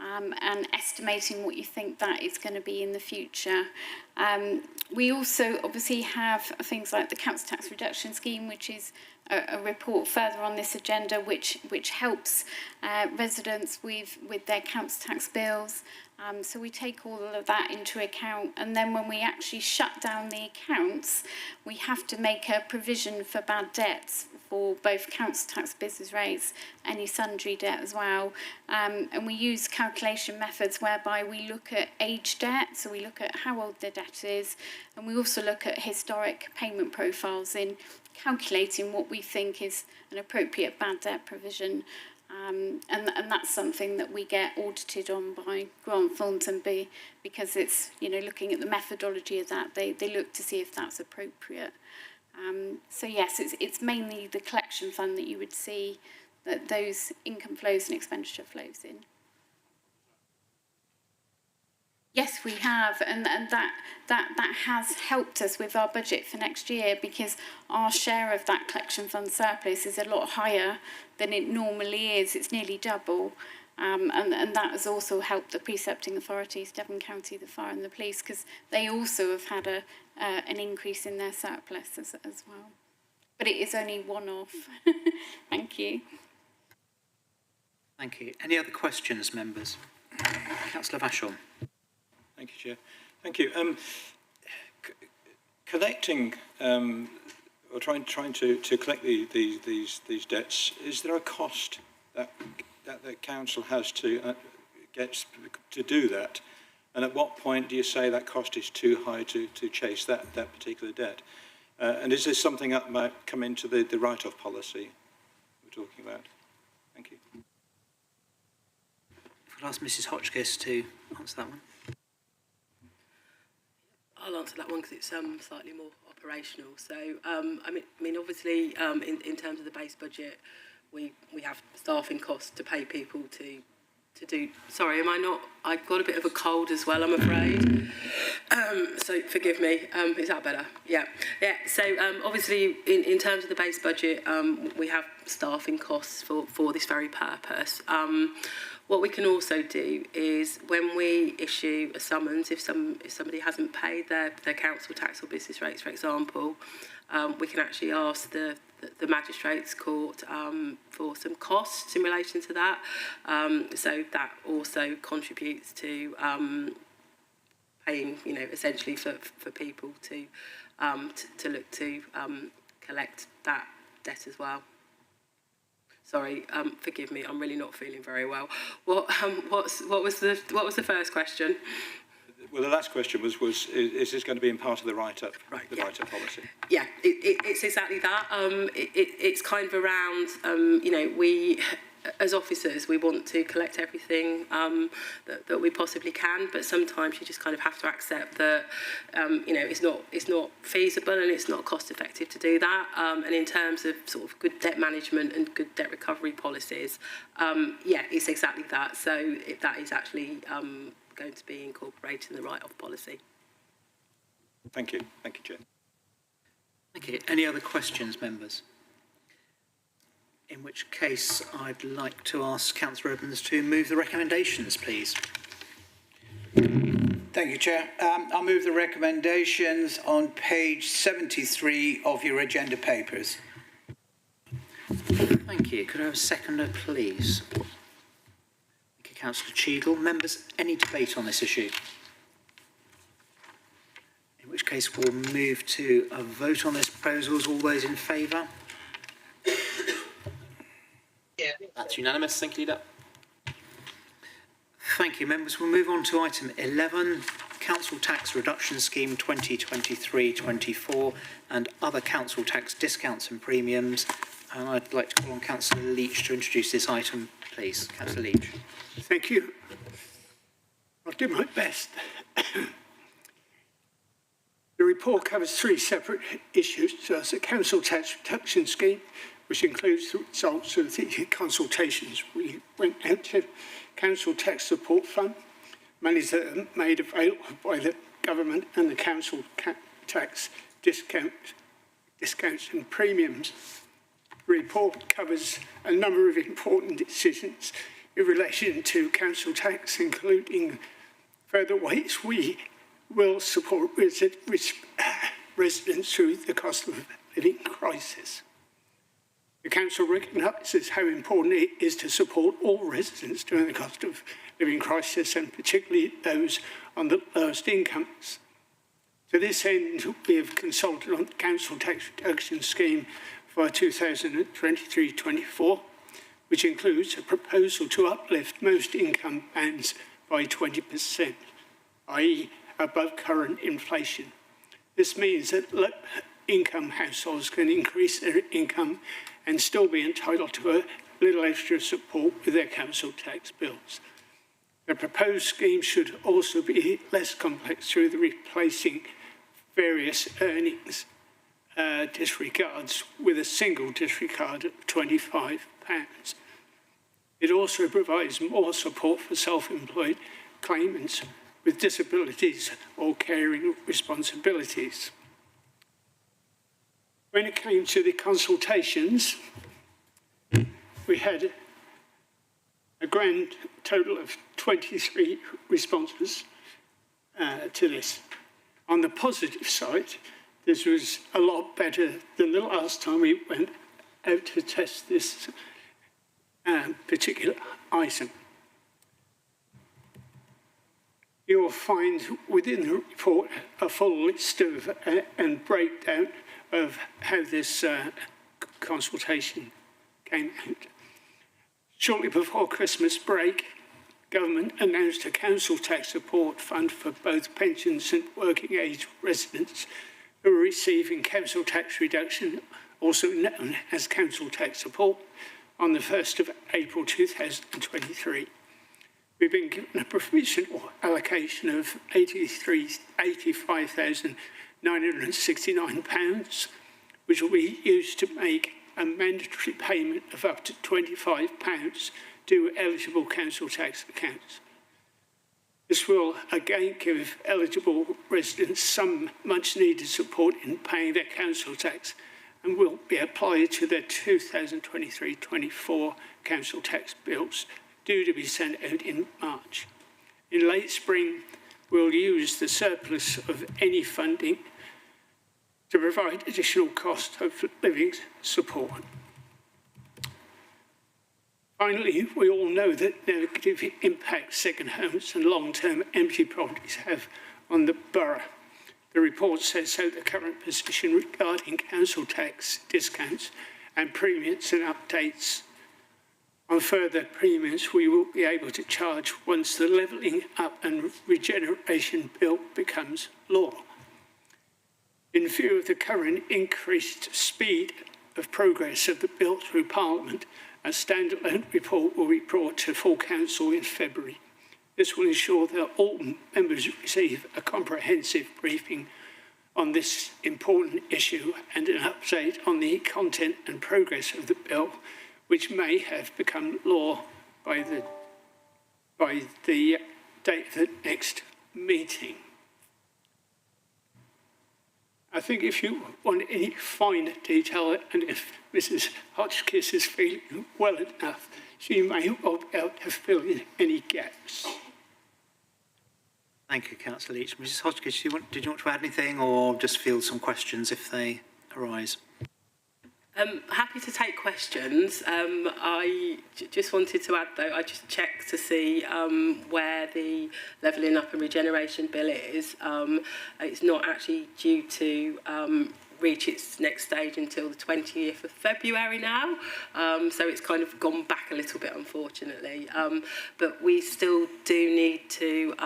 and estimating what you think that is going to be in the future. We also obviously have things like the council tax reduction scheme, which is a report further on this agenda, which helps residents with their council tax bills. So we take all of that into account, and then when we actually shut down the accounts, we have to make a provision for bad debts for both council tax, business rates, any sundry debt as well. And we use calculation methods whereby we look at age debt, so we look at how old the debt is, and we also look at historic payment profiles in calculating what we think is an appropriate bad debt provision. And that's something that we get audited on by Grant Thornton because it's, looking at the methodology of that, they look to see if that's appropriate. So yes, it's mainly the collection fund that you would see that those income flows and expenditure flows in. Yes, we have, and that has helped us with our budget for next year, because our share of that collection fund surplus is a lot higher than it normally is. It's nearly double, and that has also helped the precepting authorities, Devon County, the fire and the police, because they also have had an increase in their surplus as well. But it is only one-off. Thank you. Thank you. Any other questions, members? Councillor Vachon. Thank you, Chair. Thank you. Collecting or trying to collect these debts, is there a cost that the council has to get to do that? And at what point do you say that cost is too high to chase that particular debt? And is this something that might come into the write-off policy we're talking about? Thank you. If I'll ask Mrs Hotchkiss to answer that one. I'll answer that one because it's slightly more operational. So, I mean, obviously, in terms of the base budget, we have staffing costs to pay people to do. Sorry, am I not? I've got a bit of a cold as well, I'm afraid. So forgive me. Is that better? Yeah. So obviously, in terms of the base budget, we have staffing costs for this very purpose. What we can also do is, when we issue a summons, if somebody hasn't paid their council tax or business rates, for example, we can actually ask the Magistrates Court for some costs in relation to that. So that also contributes to paying, essentially for people to look to collect that debt as well. Sorry, forgive me. I'm really not feeling very well. What was the first question? Well, the last question was is this going to be in part of the write-up, write-up policy? Yeah, it's exactly that. It's kind of around, we, as officers, we want to collect everything that we possibly can, but sometimes you just kind of have to accept that, it's not feasible and it's not cost-effective to do that. And in terms of sort of good debt management and good debt recovery policies, it's exactly that. So that is actually going to be incorporated in the write-off policy. Thank you. Thank you, Chair. Thank you. Any other questions, members? In which case, I'd like to ask Councillor Evans to move the recommendations, please. Thank you, Chair. I'll move the recommendations on page 73 of your agenda papers. Thank you. Could I have a seconder, please? Thank you, Councillor Cheadle. Members, any debate on this issue? In which case, we'll move to a vote on this proposal. All those in favour? Yeah. That's unanimous. Thank you, Leader. Thank you, members. We'll move on to item 11, Council Tax Reduction Scheme 2023-24 and other council tax discounts and premiums. And I'd like to call on Councillor Leach to introduce this item, please. Councillor Leach. Thank you. I'll do my best. The report covers three separate issues. So it's a council tax reduction scheme, which includes the results of the consultations. We went out to Council Tax Support Fund, monies that are made available by the government and the council tax discounts and premiums. The report covers a number of important decisions, in relation to council tax, including further ways we will support residents through the cost of living crisis. The council recognises how important it is to support all residents during the cost of living crisis, and particularly those on the lowest incomes. To this end, we have consulted on the council tax reduction scheme for 2023-24, which includes a proposal to uplift most income bands by 20%, i.e. above current inflation. This means that low-income households can increase their income and still be entitled to a little extra support with their council tax bills. The proposed scheme should also be less complex through the replacing various earnings disregards with a single disregard of £25. It also provides more support for self-employed claimants with disabilities or caring responsibilities. When it came to the consultations, we had a grand total of 23 responses to this. On the positive side, this was a lot better than the last time we went out to test this particular item. You will find within the report a full list of and breakdown of how this consultation came out. Shortly before Christmas break, government announced a council tax support fund for both pensions and working age residents who are receiving council tax reduction, also known as council tax support, on the 1st of April 2023. We've been given a provisional allocation of £85,969, which will be used to make a mandatory payment of up to £25 to eligible council tax accounts. This will again give eligible residents some much needed support in paying their council tax and will be applied to their 2023-24 council tax bills due to be sent out in March. In late spring, we'll use the surplus of any funding to provide additional cost of living support. Finally, we all know that negative impact second homes and long-term empty properties have on the borough. The report says so the current position regarding council tax discounts and premiums and updates on further premiums we will be able to charge once the levelling up and regeneration bill becomes law. In view of the current increased speed of progress of the bill through Parliament, a standalone report will be brought to full council in February. This will ensure that all members receive a comprehensive briefing on this important issue and an update on the content and progress of the bill, which may have become law by the date of the next meeting. I think if you want any finer detail, and if Mrs. Hotchkiss is feeling well enough, she may well be able to fill in any gaps. Thank you, Councillor Leach. Mrs. Hotchkiss, did you want to add anything or just field some questions if they arise? Happy to take questions. I just wanted to add, though, I just checked to see where the levelling up and regeneration bill is. It's not actually due to reach its next stage until the 20th of February now. So it's kind of gone back a little bit, unfortunately. But we still do need to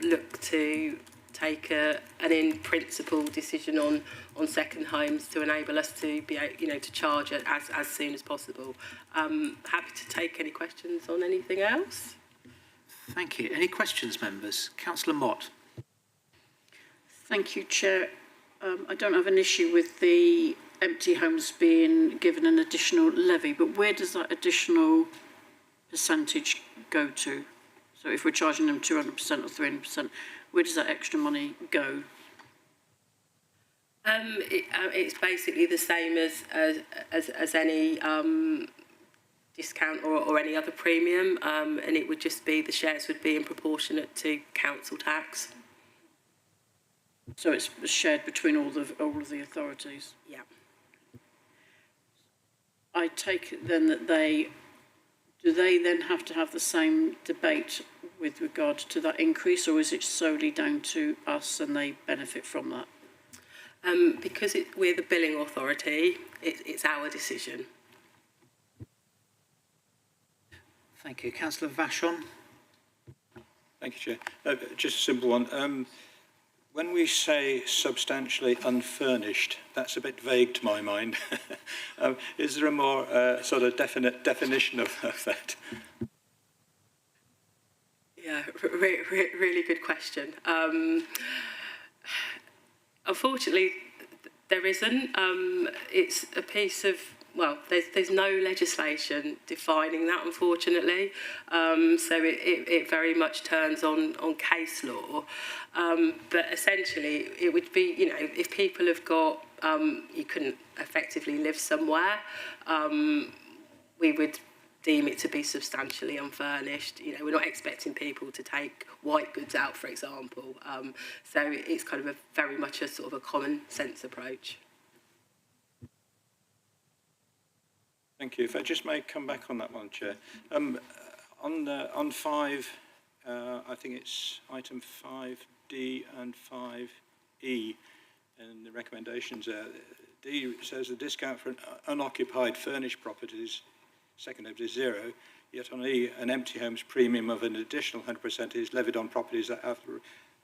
look to take an in-principle decision on second homes to enable us to be, to charge it as soon as possible. Happy to take any questions on anything else. Thank you. Any questions, members? Councillor Mott. Thank you, Chair. I don't have an issue with the empty homes being given an additional levy, but where does that additional percentage go to? So if we're charging them 200% or 300%, where does that extra money go? It's basically the same as any discount or any other premium, and it would just be the shares would be in proportionate to council tax. So it's shared between all of the authorities. Yeah. I take it then that do they then have to have the same debate with regard to that increase, or is it solely down to us and they benefit from that? Because we're the billing authority, it's our decision. Thank you. Councillor Vachon. Thank you, Chair. Just a simple one. When we say substantially unfurnished, that's a bit vague to my mind. Is there a more sort of definite definition of that? Yeah, really good question. Unfortunately, there isn't. It's a piece of, well, there's no legislation defining that, unfortunately. So it very much turns on case law. But essentially, it would be, you know, if people have got, you couldn't effectively live somewhere, we would deem it to be substantially unfurnished. You know, we're not expecting people to take white goods out, for example. So it's kind of very much a sort of a common sense approach. Thank you. If I just may come back on that one, Chair. On 5, I think it's item 5D and 5E in the recommendations. D says the discount for unoccupied furnished properties, second empty is 0, yet on E, an empty homes premium of an additional 100% is levied on properties that have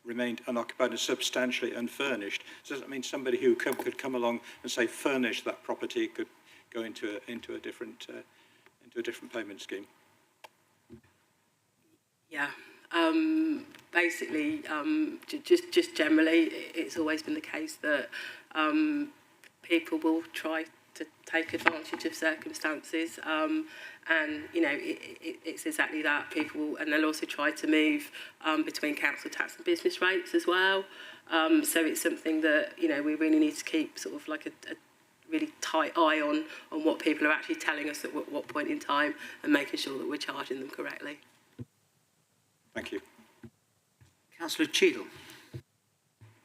remained unoccupied and substantially unfurnished. So does that mean somebody who could come along and say furnish that property could go into a different payment scheme? Yeah. Basically, just generally, it's always been the case that people will try to take advantage of circumstances, and you know it's exactly that. People will, and they'll also try to move between council tax and business rates as well. So it's something that, you know, we really need to keep sort of like a really tight eye on what people are actually telling us at what point in time, and making sure that we're charging them correctly. Thank you. Councillor Cheadle.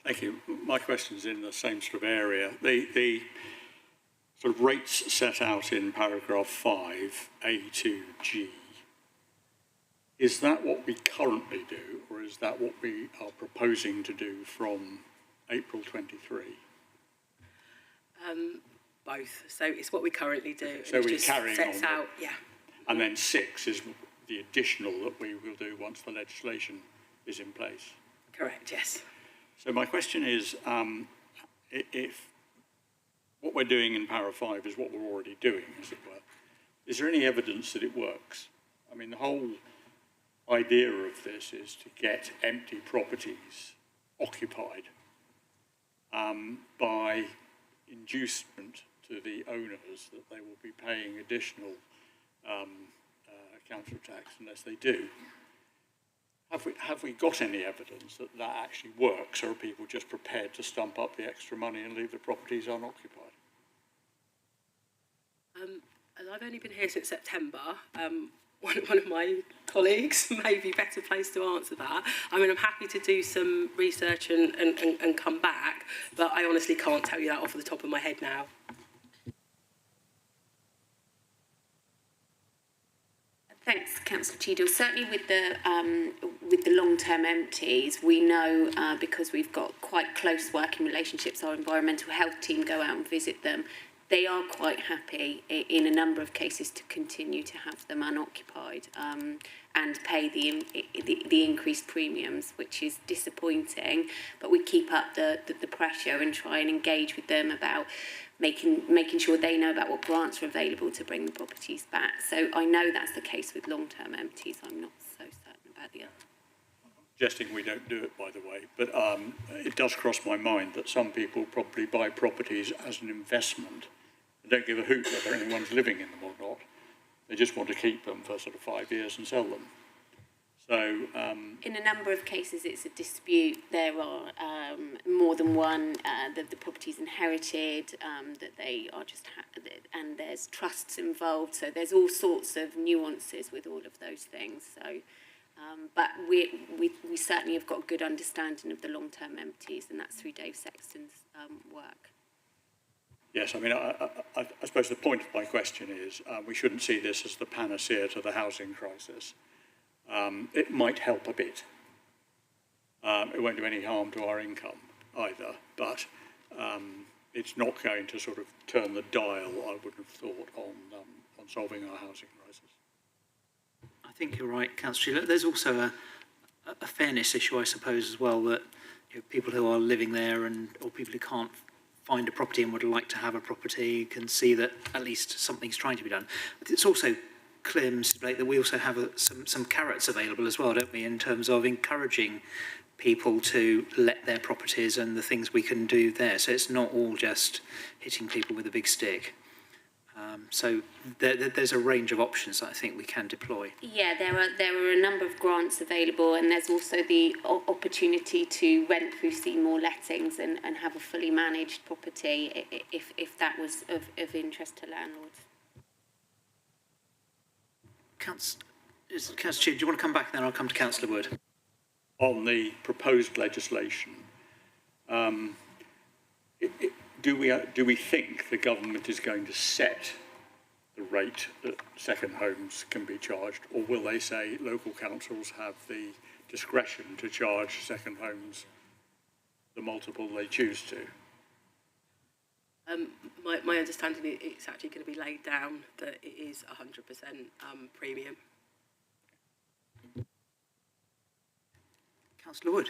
Thank you. My question's in the same sort of area. The sort of rates set out in paragraph 5, A to G, is that what we currently do, or is that what we are proposing to do from April 23? Both. So it's what we currently do. So we're carrying sets on. Out, yeah. And then 6 is the additional that we will do once the legislation is in place. Correct, yes. So my question is, if what we're doing in Para 5 is what we're already doing, as it were, is there any evidence that it works? I mean, the whole idea of this is to get empty properties occupied by inducement to the owners that they will be paying additional council tax unless they do. Have we got any evidence that that actually works, or are people just prepared to stump up the extra money and leave the properties unoccupied? And I've only been here since September. One of my colleagues may be better placed to answer that. I mean, I'm happy to do some research and come back, but I honestly can't tell you that off the top of my head now. Thanks, Councillor Cheadle. Certainly with the long-term empties, we know because we've got quite close working relationships, our environmental health team go out and visit them. They are quite happy in a number of cases to continue to have them unoccupied and pay the increased premiums, which is disappointing. But we keep up the pressure and try and engage with them about making sure they know about what grants are available to bring the properties back. So I know that's the case with long-term empties. I'm not so certain about the other. Suggesting we don't do it, by the way, but it does cross my mind that some people probably buy properties as an investment and don't give a hoot whether anyone's living in them or not. They just want to keep them for sort of 5 years and sell them. So, in a number of cases, it's a dispute. There are more than one that the property's inherited, that they are just, and there's trusts involved. So there's all sorts of nuances with all of those things. So, but we certainly have got a good understanding of the long-term empties, and that's through Dave Sexton's work. yes, I mean, I suppose the point of my question is we shouldn't see this as the panacea to the housing crisis. It might help a bit. It won't do any harm to our income either, but it's not going to sort of turn the dial, I would have thought, on solving our housing crisis. I think you're right, Councillor. There's also a fairness issue, I suppose, as well, that people who are living there or people who can't find a property and would like to have a property can see that at least something's trying to be done. It's also clear, Mr. Blake, that we also have some carrots available as well, don't we, in terms of encouraging people to let their properties and the things we can do there. So it's not all just hitting people with a big stick. So there's a range of options that I think we can deploy. Yeah, there are a number of grants available, and there's also the opportunity to rent through Seymour Lettings and have a fully managed property if that was of interest to landlords. Councillor Chair, do you want to come back and then I'll come to Councillor Wood? On the proposed legislation, do we think the government is going to set the rate that second homes can be charged, or will they say local councils have the discretion to charge second homes the multiple they choose to? My understanding is it's actually going to be laid down that it is 100% premium. Councillor Wood.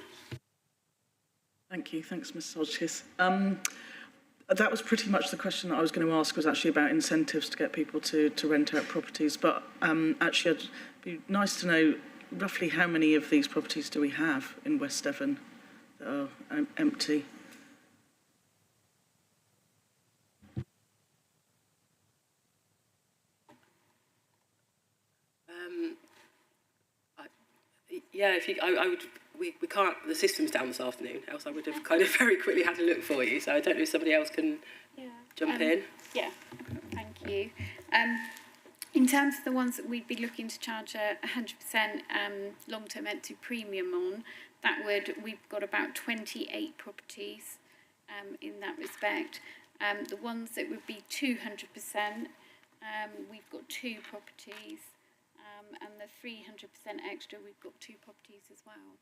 Thank you. Thanks, Ms Hodges. That was pretty much the question that I was going to ask, was actually about incentives to get people to rent out properties. But actually, it'd be nice to know roughly how many of these properties do we have in West Devon that are empty? Yeah, I would. We can't. The system's down this afternoon. Else I would have kind of very quickly had a look for you. So I don't know if somebody else can jump in. Yeah, thank you. In terms of the ones that we'd be looking to charge a 100% long-term empty premium on, we've got about 28 properties in that respect. The ones that would be 200%, we've got 2 properties. And the 300% extra, we've got 2 properties as well.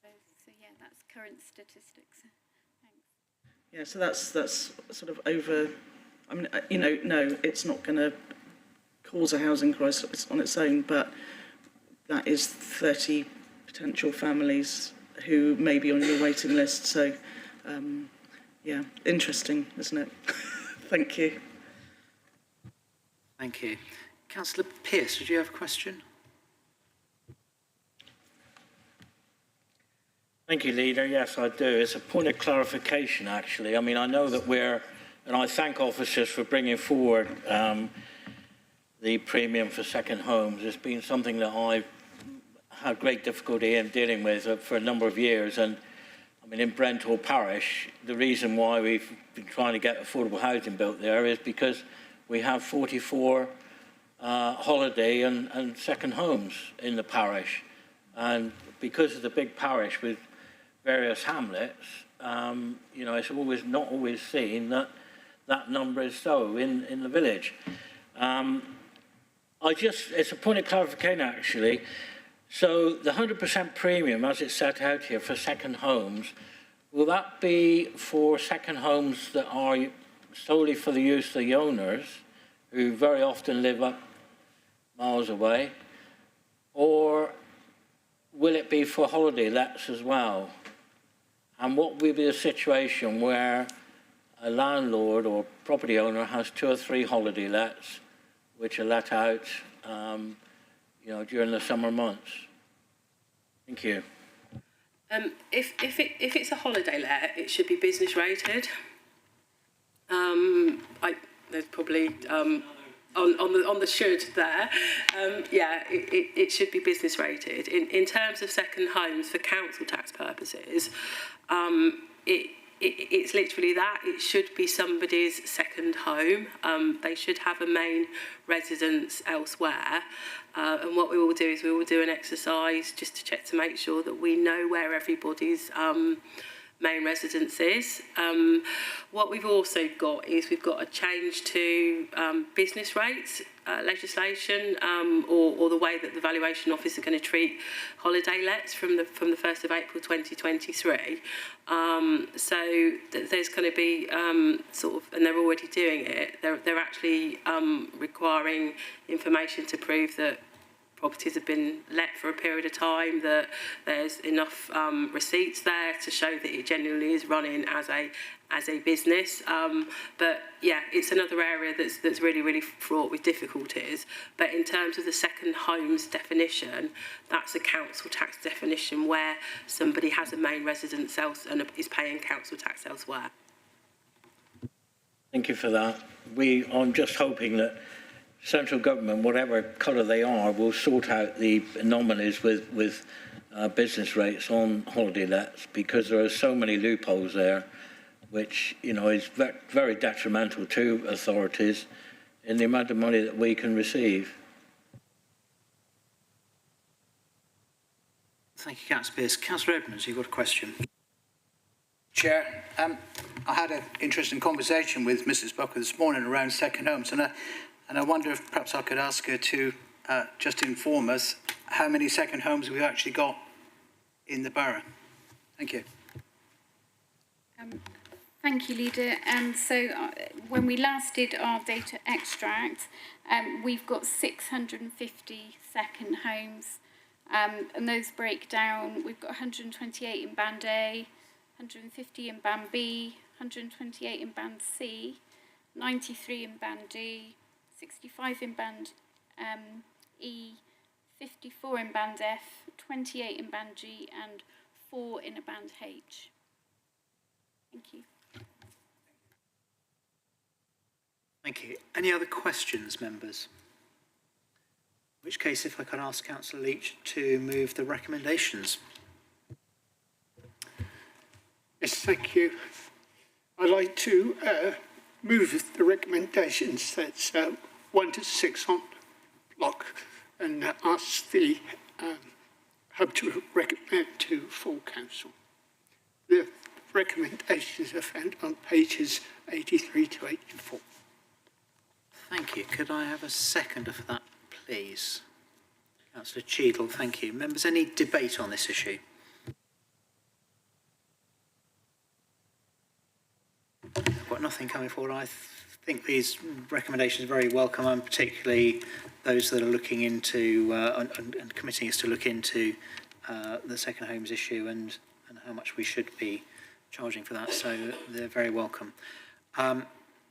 So yeah, that's current statistics. Thanks. Yeah, so that's sort of over. I mean, no, it's not going to cause a housing crisis on its own, but that is 30 potential families who may be on your waiting list. So, yeah, interesting, isn't it? Thank you. Thank you. Councillor Pearce, did you have a question? Thank you, Leader. Yes, I do. It's a point of clarification, actually. I mean, I know that and I thank officers for bringing forward the premium for second homes. It's been something that I've had great difficulty in dealing with for a number of years. And I mean, in Brent Hall Parish, the reason why we've been trying to get affordable housing built there is because we have 44 holiday and second homes in the parish, and because of the big parish with various hamlets, it's not always seen that number is so in the village. It's a point of clarification, actually. So the 100% premium, as it's set out here for second homes, will that be for second homes that are solely for the use of the owners, who very often live up miles away, or will it be for holiday lets as well? And what will be the situation where a landlord or property owner has 2 or 3 holiday lets which are let out, during the summer months? Thank you. If it's a holiday let, it should be business rated. There's probably on the should there. Yeah, it should be business rated. In terms of second homes for council tax purposes, it's literally that. It should be somebody's second home. They should have a main residence elsewhere. And what we will do is we will do an exercise just to check to make sure that we know where everybody's main residence is. What we've also got is we've got a change to business rates legislation, or the way that the valuation office are going to treat holiday lets from the 1st of April 2023. So there's going to be sort of, and they're already doing it. They're actually requiring information to prove that properties have been let for a period of time, that there's enough receipts there to show that it genuinely is running as a business. But yeah, it's another area that's really fraught with difficulties. But in terms of the second homes definition, that's a council tax definition where somebody has a main residence else and is paying council tax elsewhere. Thank you for that. I'm just hoping that central government, whatever colour they are, will sort out the anomalies with business rates on holiday lets, because there are so many loopholes there, which, you know, is very detrimental to authorities in the amount of money that we can receive. Thank you, Councillor Pearce. Councillor Edmonds, you've got a question. Chair, I had an interesting conversation with Mrs. Bucker this morning around second homes, and I wonder if perhaps I could ask her to just inform us how many second homes we've actually got in the borough. Thank you. Thank you, Leader. So when we last did our data extract, we've got 650 second homes, and those break down. We've got 128 in Band A, 150 in Band B, 128 in Band C, 93 in Band D, 65 in Band E, 54 in Band F, 28 in Band G, and 4 in a Band H. Thank you. Thank you. Any other questions, members? In which case, if I could ask Councillor Leach to move the recommendations. Yes, thank you. I'd like to move the recommendations that's 1 to 6 on block, and ask the Hub to recommend to full council. The recommendations are found on pages 83 to 84. Thank you. Could I have a seconder for that, please? Councillor Cheadle, thank you. Members, any debate on this issue? I've got nothing coming forward. I think these recommendations are very welcome, and particularly those that are looking into and committing us to look into the second homes issue and how much we should be charging for that. So they're very welcome.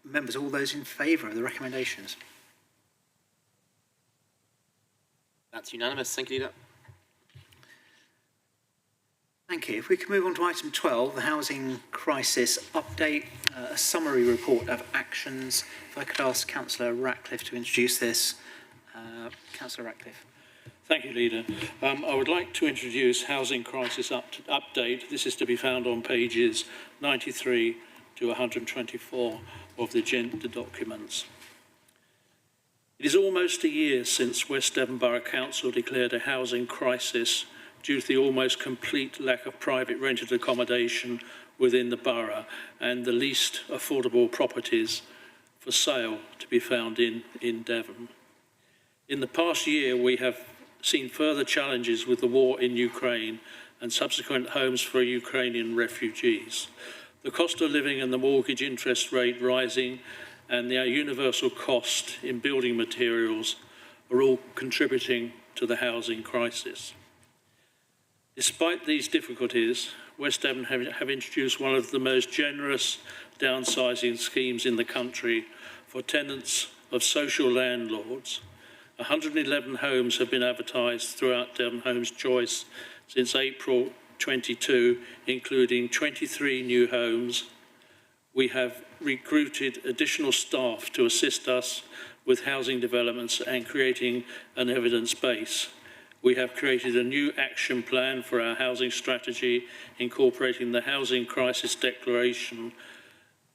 Members, all those in favour of the recommendations? That's unanimous. Thank you, Leader. Thank you. If we can move on to item 12, the housing crisis update, a summary report of actions. If I could ask Councillor Ratcliffe to introduce this. Councillor Ratcliffe. Thank you, Leader. I would like to introduce housing crisis update. This is to be found on pages 93 to 124 of the agenda documents. It is almost a year since West Devon Borough Council declared a housing crisis due to the almost complete lack of private rented accommodation within the borough and the least affordable properties for sale to be found in Devon. In the past year, we have seen further challenges with the war in Ukraine and subsequent homes for Ukrainian refugees. The cost of living and the mortgage interest rate rising and the universal cost in building materials are all contributing to the housing crisis. Despite these difficulties, West Devon have introduced one of the most generous downsizing schemes in the country for tenants of social landlords. 111 homes have been advertised throughout Devon Homes Choice since April 22, including 23 new homes. We have recruited additional staff to assist us with housing developments and creating an evidence base. We have created a new action plan for our housing strategy, incorporating the Housing Crisis Declaration,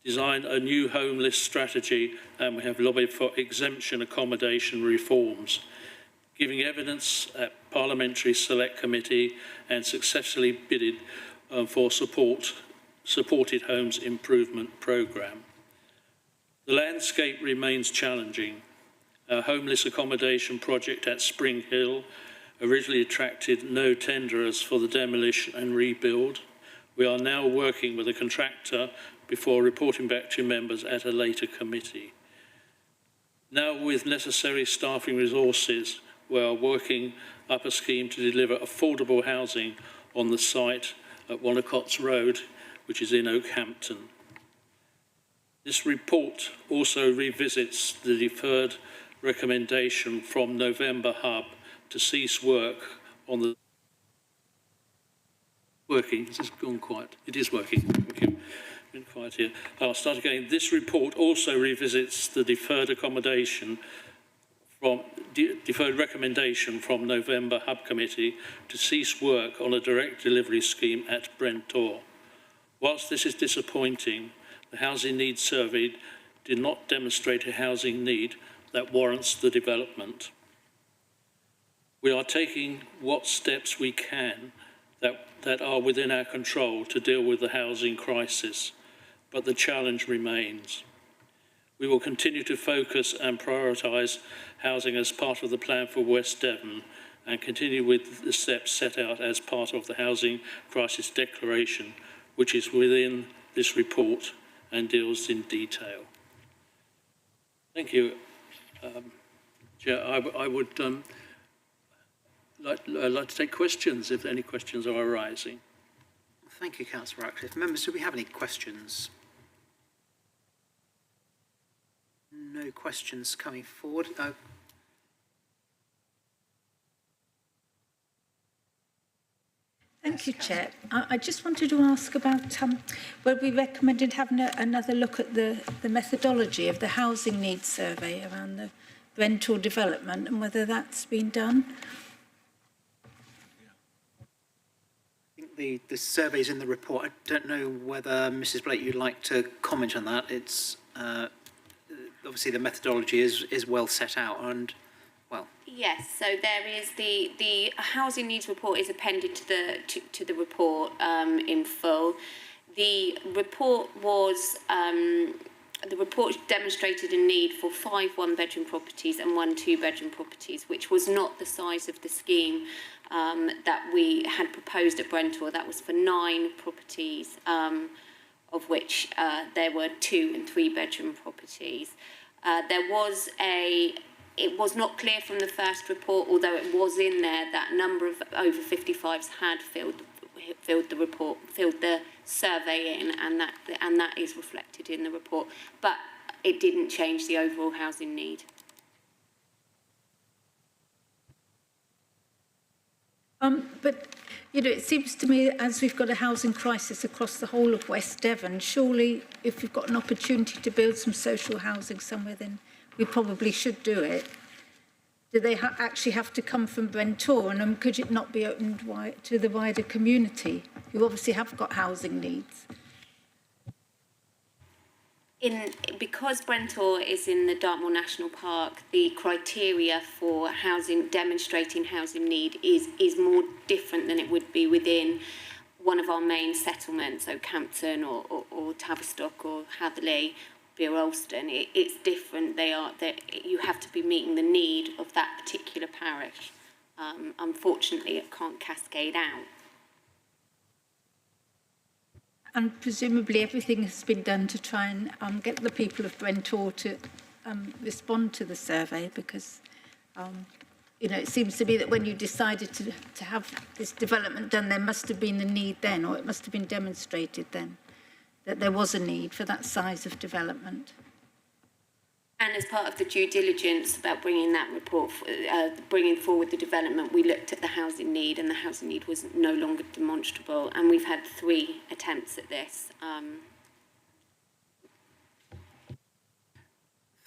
designed a new homeless strategy, and we have lobbied for exemption accommodation reforms, giving evidence at Parliamentary Select Committee and successfully bidded for supported homes improvement programme. The landscape remains challenging. Our homeless accommodation project at Spring Hill originally attracted no tenderers for the demolition and rebuild. We are now working with a contractor before reporting back to members at a later committee. Now, with necessary staffing resources, we are working up a scheme to deliver affordable housing on the site at Wonnacotts Road, which is in Oakhampton. This report also revisits the deferred recommendation from November Hub to cease work on the working. This has gone quiet. It is working. Thank you. Been quiet here. I'll start again. This report also revisits the deferred recommendation from November Hub Committee to cease work on a direct delivery scheme at Brent Tor. Whilst this is disappointing, the housing needs survey did not demonstrate a housing need that warrants the development. We are taking what steps we can that are within our control to deal with the housing crisis, but the challenge remains. We will continue to focus and prioritise housing as part of the plan for West Devon and continue with the steps set out as part of the Housing Crisis Declaration, which is within this report and deals in detail. Thank you. Chair, I would like to take questions if any questions are arising. Thank you, Councillor Ratcliffe. Members, do we have any questions? No questions coming forward. Thank you, Chair. I just wanted to ask about where we recommended having another look at the methodology of the housing needs survey around the rental development and whether that's been done. I think the survey's in the report. I don't know whether, Mrs. Blake, you'd like to comment on that. It's obviously the methodology is well set out and, well. Yes, so there is the housing needs report is appended to the report in full. The report was the report demonstrated a need for 5 one-bedroom properties and 1 two-bedroom properties, which was not the size of the scheme that we had proposed at Brent Tor. That was for 9 properties, of which there were 2 and 3 bedroom properties. It was not clear from the first report, although it was in there, that a number of over 55s had filled the survey in, and that is reflected in the report. But it didn't change the overall housing need. But, you know, it seems to me as we've got a housing crisis across the whole of West Devon, surely if we've got an opportunity to build some social housing somewhere, then we probably should do it. Do they actually have to come from Brent Tor, and could it not be opened to the wider community, who obviously have got housing needs? Because Brent Tor is in the Dartmoor National Park, the criteria for demonstrating housing need is more different than it would be within one of our main settlements, Oakhampton or Tavistock or Hatherley, Beer Alston. It's different. You have to be meeting the need of that particular parish. Unfortunately, it can't cascade out. And presumably everything has been done to try and get the people of Brent Tor to respond to the survey, because you know, it seems to be that when you decided to have this development done, there must have been a need then, or it must have been demonstrated then, that there was a need for that size of development. And as part of the due diligence about bringing that report, bringing forward the development, we looked at the housing need, and the housing need was no longer demonstrable. And we've had 3 attempts at this.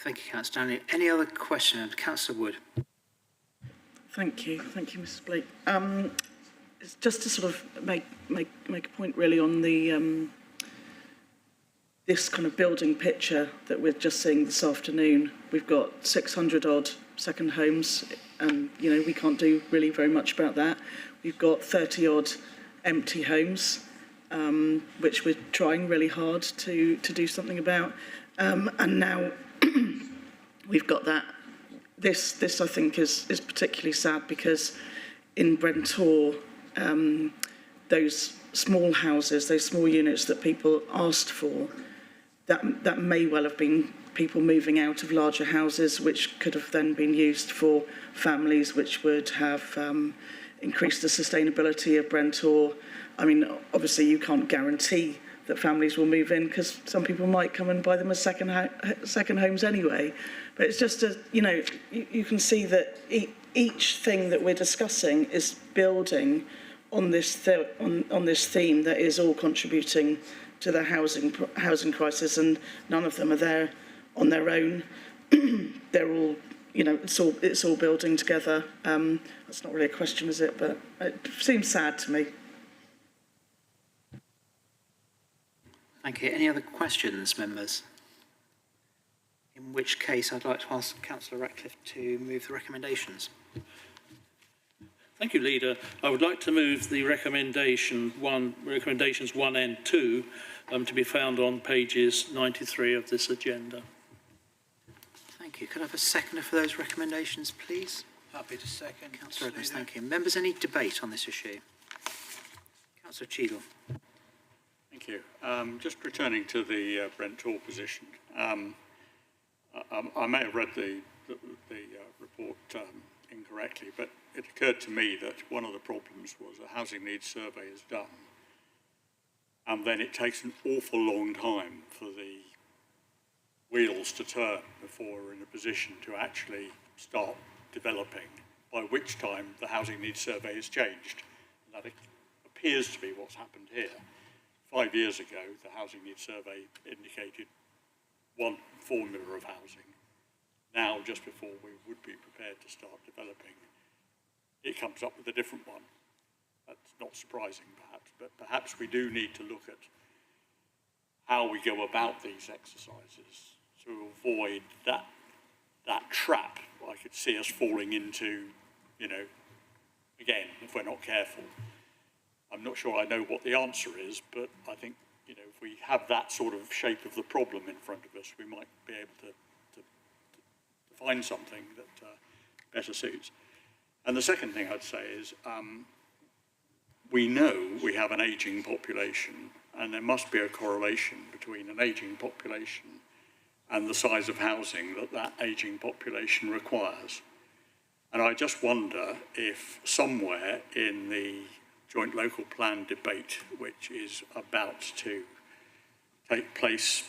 Thank you, Councillor Stanley. Any other questions? Councillor Wood. Thank you, Mrs. Blake. It's just to sort of make a point really on the this kind of building picture that we're just seeing this afternoon. We've got 600 odd second homes, and we can't do really very much about that. We've got 30 odd empty homes, which we're trying really hard to do something about, and now we've got that. This I think is particularly sad because in Brentor, those small houses, those small units that people asked for, that may well have been people moving out of larger houses, which could have then been used for families, which would have increased the sustainability of Brentor. I mean, obviously you can't guarantee that families will move in because some people might come and buy them as second homes anyway. But it's just you can see that each thing that we're discussing is building on this theme that is all contributing to the housing crisis, and none of them are there on their own. They're all, it's all building together. That's not really a question, is it? But it seems sad to me. Thank you. Any other questions, members? In which case, I'd like to ask Councillor Ratcliffe to move the recommendations. Thank you, Leader. I would like to move the recommendations 1 and 2 to be found on pages 93 of this agenda. Thank you. Could I have a seconder for those recommendations, please? Happy to second. Councillor Evans, thank you. Members, any debate on this issue? Councillor Cheadle. Thank you. Just returning to the Brentor position, I may have read the report incorrectly, but it occurred to me that one of the problems was a housing needs survey is done, and then it takes an awful long time for the wheels to turn before we're in a position to actually start developing, by which time the housing needs survey has changed. And that appears to be what's happened here. 5 years ago, the housing needs survey indicated one formula of housing. Now, just before we would be prepared to start developing, it comes up with a different one. That's not surprising, perhaps, but perhaps we do need to look at how we go about these exercises to avoid that trap I could see us falling into, again, if we're not careful. I'm not sure I know what the answer is, but I think, if we have that sort of shape of the problem in front of us, we might be able to find something that better suits. And the second thing I'd say is we know we have an ageing population, and there must be a correlation between an ageing population and the size of housing that ageing population requires. And I just wonder if somewhere in the joint local plan debate, which is about to take place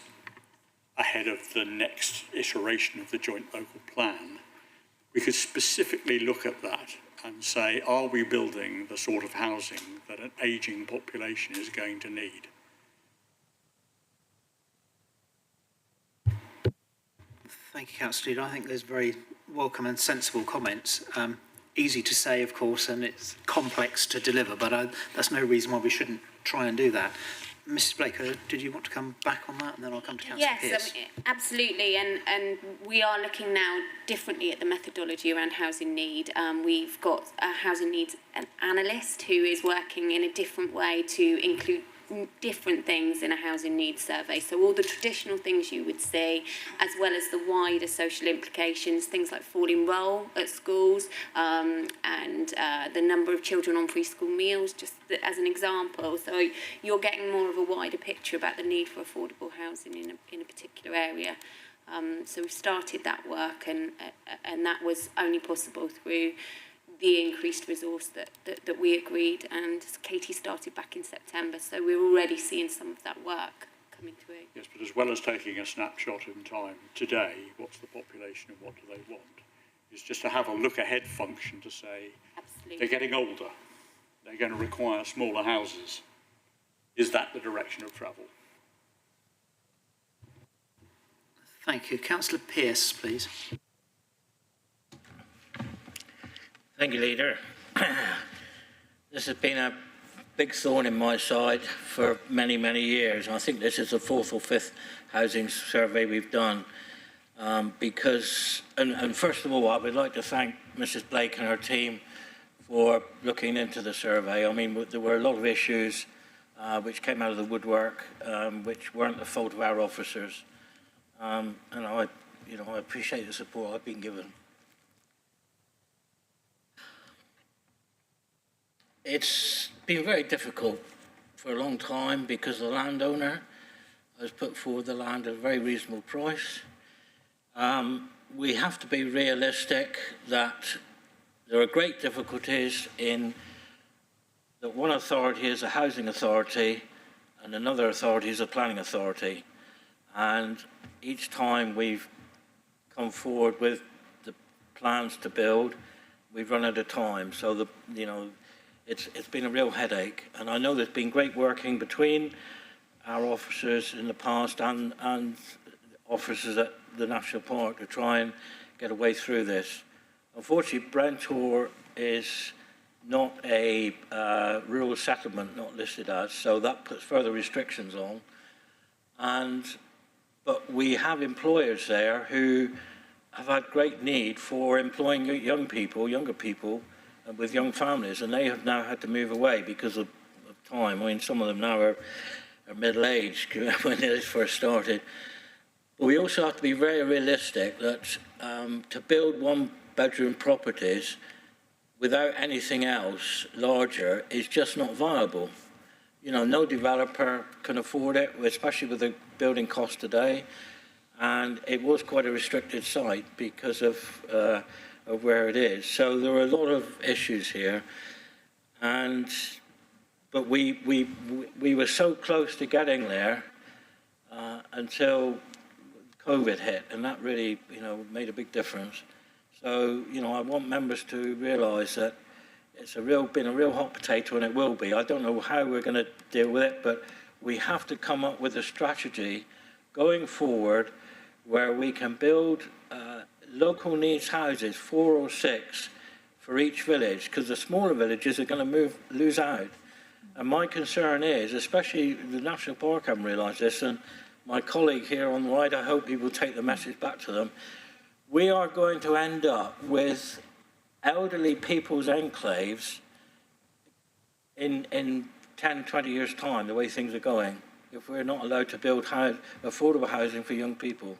ahead of the next iteration of the joint local plan, we could specifically look at that and say, are we building the sort of housing that an ageing population is going to need? Thank you, Councillor Leader. I think there's very welcome and sensible comments. Easy to say, of course, and it's complex to deliver, but that's no reason why we shouldn't try and do that. Mrs. Blake, did you want to come back on that, and then I'll come to Councillor Pearce? Yes, absolutely, and we are looking now differently at the methodology around housing need. We've got a housing needs analyst who is working in a different way to include different things in a housing needs survey. So all the traditional things you would see, as well as the wider social implications, things like falling roll at schools, and the number of children on free school meals, just as an example. So you're getting more of a wider picture about the need for affordable housing in a particular area. So we've started that work, and that was only possible through the increased resource that we agreed, and Katie started back in September, so we're already seeing some of that work coming through. Yes, but as well as taking a snapshot in time today, what's the population and what do they want? It's just to have a look ahead function to say, absolutely, they're getting older, they're going to require smaller houses. Is that the direction of travel? Thank you. Councillor Pearce, please. Thank you, Leader. This has been a big thorn in my side for many, many years. I think this is the 4th or 5th housing survey we've done. Because first of all, I would like to thank Mrs. Blake and her team for looking into the survey. I mean, there were a lot of issues which came out of the woodwork, which weren't the fault of our officers. And I appreciate the support I've been given. It's been very difficult for a long time because the landowner has put forward the land at a very reasonable price. We have to be realistic that there are great difficulties in that one authority is a housing authority and another authority is a planning authority. And each time we've come forward with the plans to build, we've run out of time. So it's been a real headache. And I know there's been great working between our officers in the past and officers at the National Park to try and get a way through this. Unfortunately, Brentor is not a rural settlement, not listed as, so that puts further restrictions on. But we have employers there who have had great need for employing younger people with young families, and they have now had to move away because of time. I mean, some of them now are middle-aged when they first started. But we also have to be very realistic that to build one-bedroom properties without anything else larger is just not viable. No developer can afford it, especially with the building cost today. And it was quite a restricted site because of where it is. So there are a lot of issues here. But we were so close to getting there until COVID hit, and that really, made a big difference. So, I want members to realise that it's been a real hot potato, and it will be. I don't know how we're going to deal with it, but we have to come up with a strategy going forward where we can build local needs houses, 4 or 6 for each village, because the smaller villages are going to lose out. And my concern is, especially the National Park haven't realised this, and my colleague here on the right, I hope he will take the message back to them. We are going to end up with elderly people's enclaves in 10, 20 years' time, the way things are going, if we're not allowed to build affordable housing for young people.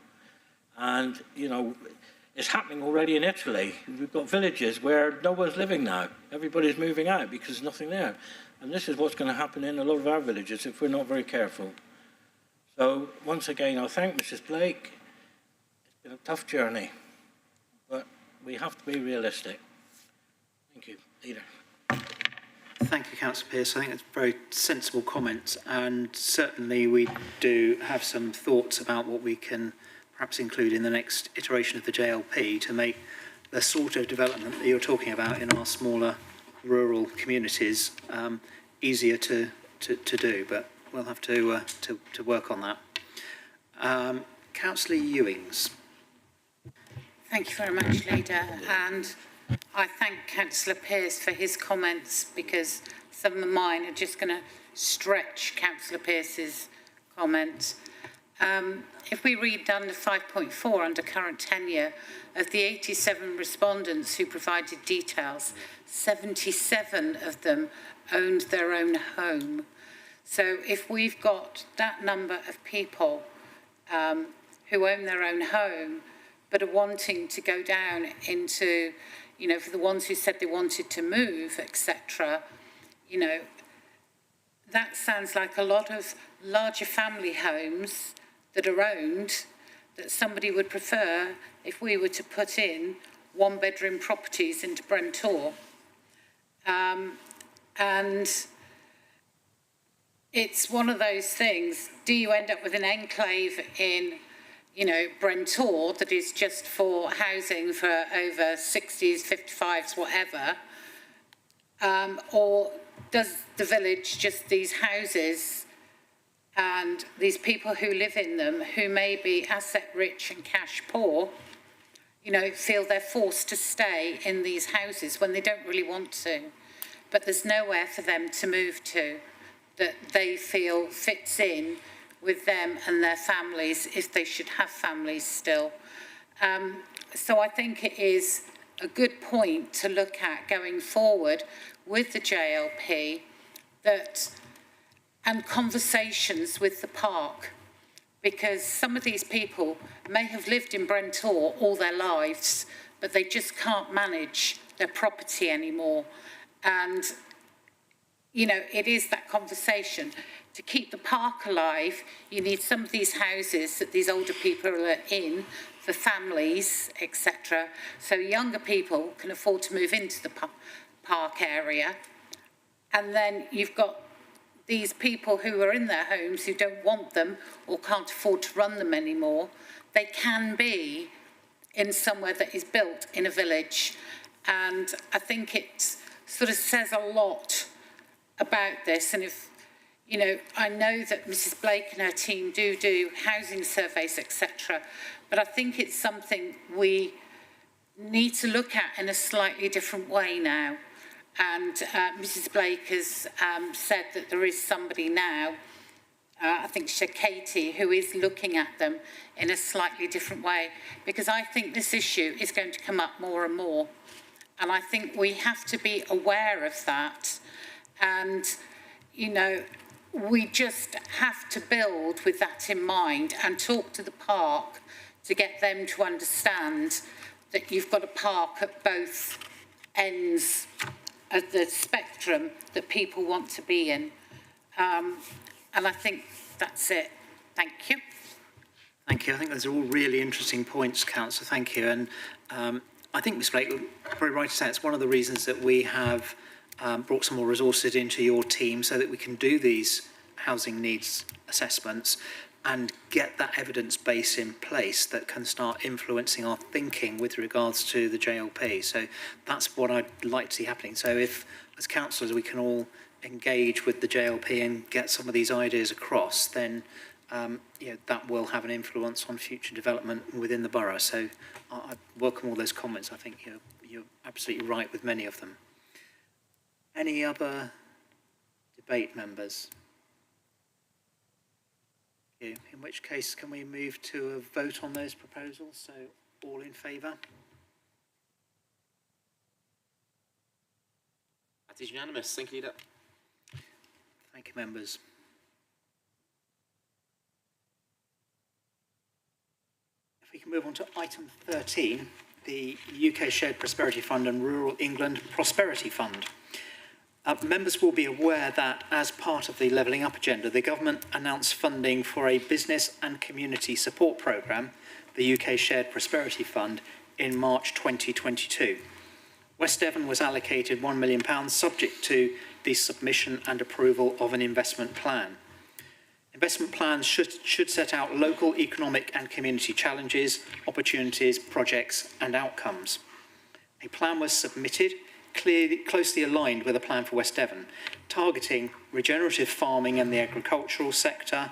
And, it's happening already in Italy. We've got villages where no one's living now. Everybody's moving out because there's nothing there. And this is what's going to happen in a lot of our villages if we're not very careful. So, once again, I thank Mrs. Blake. It's been a tough journey, but we have to be realistic. Thank you, Leader. Thank you, Councillor Pearce. I think it's very sensible comments, and certainly we do have some thoughts about what we can perhaps include in the next iteration of the JLP to make the sort of development that you're talking about in our smaller rural communities easier to do, but we'll have to work on that. Councillor Ewings. Thank you very much, Leader, and I thank Councillor Pearce for his comments, because some of mine are just going to stretch Councillor Pearce's comments. If we read under 5.4 under current tenure, of the 87 respondents who provided details, 77 of them owned their own home. So if we've got that number of people who own their own home but are wanting to go down into, for the ones who said they wanted to move, etc., that sounds like a lot of larger family homes that are owned that somebody would prefer if we were to put in one-bedroom properties into Brentor. And it's one of those things, do you end up with an enclave in, Brentor that is just for housing for over 60s, 55s, whatever, or does the village just these houses And these people who live in them, who may be asset rich and cash poor, you know, feel they're forced to stay in these houses when they don't really want to. But there's nowhere for them to move to that they feel fits in with them and their families, if they should have families still. So I think it is a good point to look at going forward with the JLP, that, and conversations with the park, because some of these people may have lived in Brentall all their lives, but they just can't manage their property anymore. And, you know, it is that conversation. To keep the park alive, you need some of these houses that these older people are in for families, etc. So younger people can afford to move into the park area. And then you've got these people who are in their homes who don't want them or can't afford to run them anymore. They can be in somewhere that is built in a village. And I think it sort of says a lot about this. And if, you know, I know that Mrs. Blake and her team do housing surveys, etc. But I think it's something we need to look at in a slightly different way now. And Mrs. Blake has said that there is somebody now, I think she's Katie, who is looking at them in a slightly different way. Because I think this issue is going to come up more and more. And I think we have to be aware of that. And, you know, we just have to build with that in mind and talk to the park to get them to understand that you've got a park at both ends of the spectrum that people want to be in. And I think that's it. Thank you. Thank you. I think those are all really interesting points, Councillor. Thank you. And I think Ms. Blake, very right to say it's one of the reasons that we have brought some more resources into your team so that we can do these housing needs assessments and get that evidence base in place that can start influencing our thinking with regards to the JLP. So that's what I'd like to see happening. So if, as councillors, we can all engage with the JLP and get some of these ideas across, then you know, that will have an influence on future development within the borough. So I welcome all those comments. I think you're absolutely right with many of them. Any other debate, members? In which case, can we move to a vote on those proposals? So, all in favour? That is unanimous. Thank you, Leader. Thank you, members. If we can move on to item 13, the UK Shared Prosperity Fund and Rural England Prosperity Fund. Members will be aware that as part of the Levelling Up agenda, the government announced funding for a business and community support programme, the UK Shared Prosperity Fund, in March 2022. West Devon was allocated £1 million subject to the submission and approval of an investment plan. Investment plans should set out local economic and community challenges, opportunities, projects and outcomes. A plan was submitted, closely aligned with a plan for West Devon, targeting regenerative farming and the agricultural sector,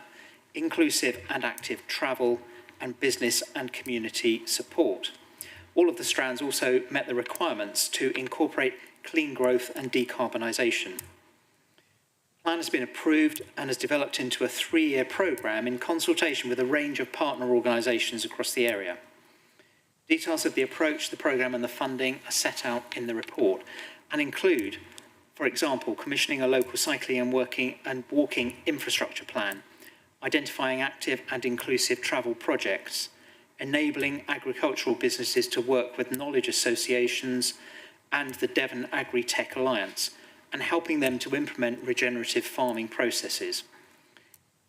inclusive and active travel, and business and community support. All of the strands also met the requirements to incorporate clean growth and decarbonisation. The plan has been approved and has developed into a 3-year programme in consultation with a range of partner organisations across the area. Details of the approach, the programme and the funding are set out in the report and include, for example, commissioning a local cycling and walking infrastructure plan, identifying active and inclusive travel projects, enabling agricultural businesses to work with knowledge associations and the Devon Agri-Tech Alliance, and helping them to implement regenerative farming processes.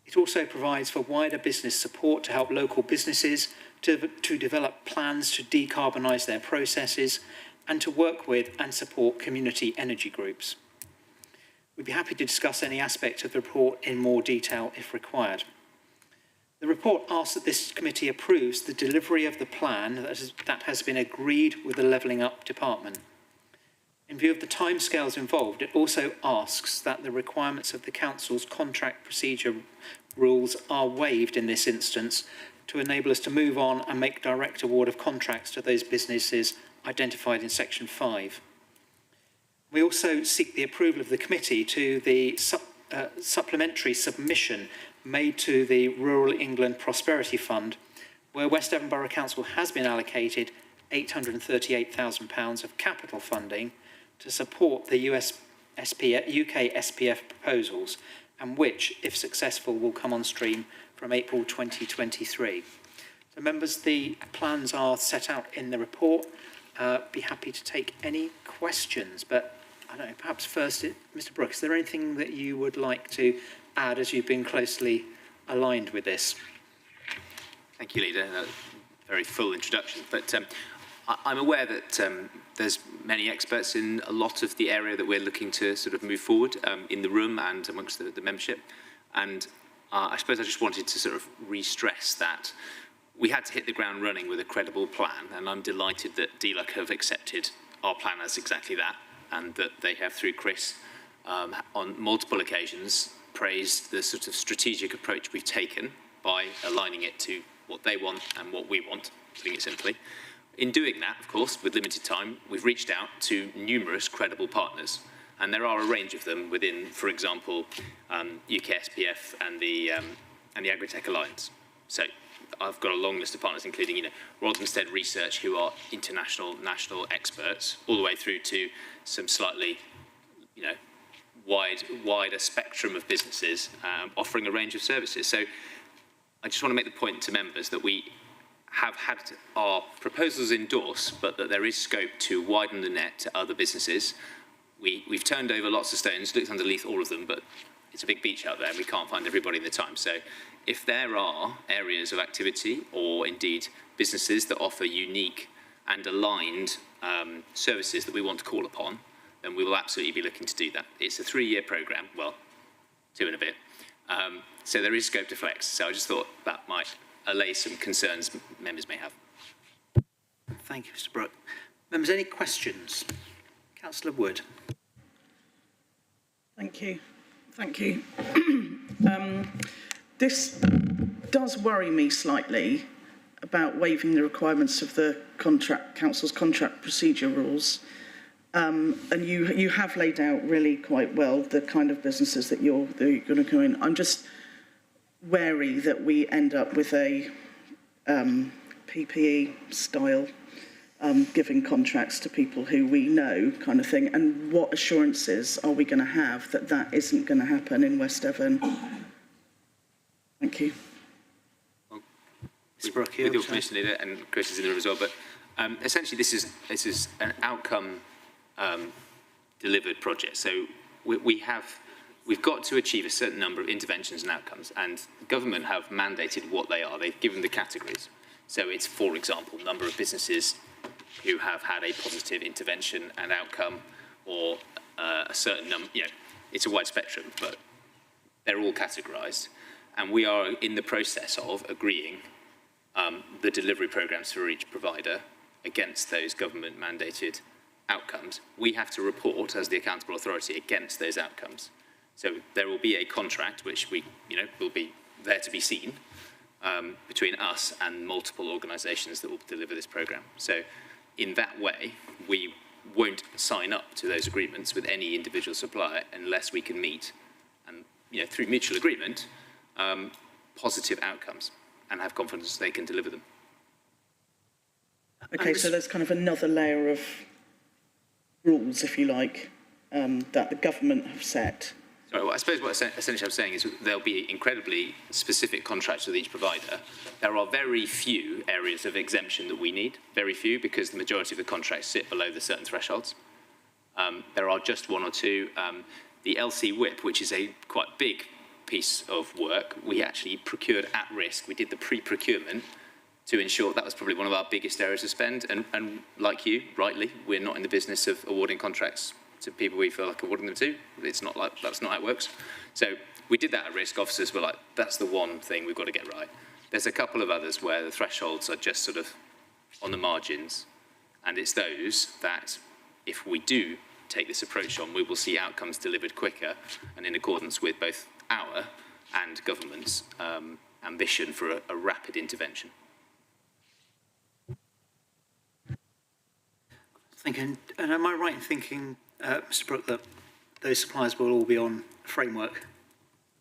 It also provides for wider business support to help local businesses to develop plans to decarbonise their processes and to work with and support community energy groups. We'd be happy to discuss any aspect of the report in more detail if required. The report asks that this committee approves the delivery of the plan that has been agreed with the Levelling Up Department. In view of the timescales involved, it also asks that the requirements of the Council's contract procedure rules are waived in this instance to enable us to move on and make direct award of contracts to those businesses identified in Section 5. We also seek the approval of the committee to the supplementary submission made to the Rural England Prosperity Fund, where West Devon Borough Council has been allocated £838,000 of capital funding to support the UK SPF proposals, and which, if successful, will come on stream from April 2023. So members, the plans are set out in the report. Be happy to take any questions, but I don't know, perhaps first, Mr. Brooks, is there anything that you would like to add as you've been closely aligned with this? Thank you, Leader. Very full introduction. But I'm aware that there's many experts in a lot of the area that we're looking to sort of move forward in the room and amongst the membership. And I suppose I just wanted to sort of re-stress that we had to hit the ground running with a credible plan, and I'm delighted that DLUC have accepted our plan as exactly that, and that they have, through Chris, on multiple occasions, praised the sort of strategic approach we've taken by aligning it to what they want and what we want, putting it simply. In doing that, of course, with limited time, we've reached out to numerous credible partners, and there are a range of them within, for example, UK SPF and the Agritech Alliance. So I've got a long list of partners, including, Roddenstead Research, who are international, national experts, all the way through to some slightly, wider spectrum of businesses offering a range of services. So I just want to make the point to members that we have had our proposals endorsed, but that there is scope to widen the net to other businesses. We've turned over lots of stones, looked underneath all of them, but it's a big beach out there and we can't find everybody in the time. So if there are areas of activity or indeed businesses that offer unique and aligned services that we want to call upon, then we will absolutely be looking to do that. It's a 3-year programme, well, 2 and a bit. So there is scope to flex. So I just thought that might allay some concerns members may have. Thank you, Mr. Brooke. Members, any questions? Councillor Wood. Thank you. This does worry me slightly about waiving the requirements of the council's contract procedure rules. And you have laid out really quite well the kind of businesses that you're going to go in. I'm just wary that we end up with a PPE style giving contracts to people who we know, kind of thing. And what assurances are we going to have that that isn't going to happen in West Devon? Thank you. Well, with your permission, Leader, and Chris is in the room as well, but essentially this is an outcome delivered project. So we've got to achieve a certain number of interventions and outcomes, and the government have mandated what they are. They've given the categories. So it's, for example, number of businesses who have had a positive intervention and outcome, or a certain number, it's a wide spectrum, but they're all categorised. And we are in the process of agreeing the delivery programmes for each provider against those government mandated outcomes. We have to report as the accountable authority against those outcomes. So there will be a contract which will be there to be seen between us and multiple organisations that will deliver this programme. So in that way, we won't sign up to those agreements with any individual supplier unless we can meet, and through mutual agreement, positive outcomes and have confidence they can deliver them. Okay, so there's kind of another layer of rules, if you like, that the government have set. Sorry, well, I suppose what essentially I'm saying is there'll be incredibly specific contracts with each provider. There are very few areas of exemption that we need, very few, because the majority of the contracts sit below the certain thresholds. There are just 1 or 2. The LC WIP, which is a quite big piece of work, we actually procured at risk. We did the pre-procurement to ensure that was probably one of our biggest areas of spend. And like you, rightly, we're not in the business of awarding contracts to people we feel like awarding them to. It's not like, that's not how it works. So we did that at risk. Officers were like, that's the one thing we've got to get right. There's a couple of others where the thresholds are just sort of on the margins. And it's those that, if we do take this approach on, we will see outcomes delivered quicker and in accordance with both our and government's ambition for a rapid intervention. Thinking, and am I right in thinking, Mr. Brooke, that those suppliers will all be on a framework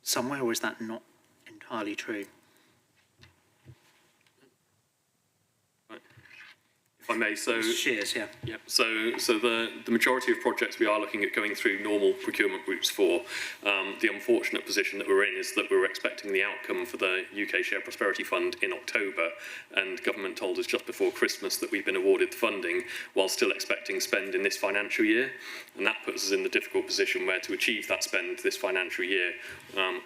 somewhere, or is that not entirely true? If I may, so Shears, yeah. Yeah. So the majority of projects we are looking at going through normal procurement routes for. The unfortunate position that we're in is that we were expecting the outcome for the UK Shared Prosperity Fund in October, and government told us just before Christmas that we've been awarded the funding while still expecting spend in this financial year, and that puts us in the difficult position where to achieve that spend this financial year,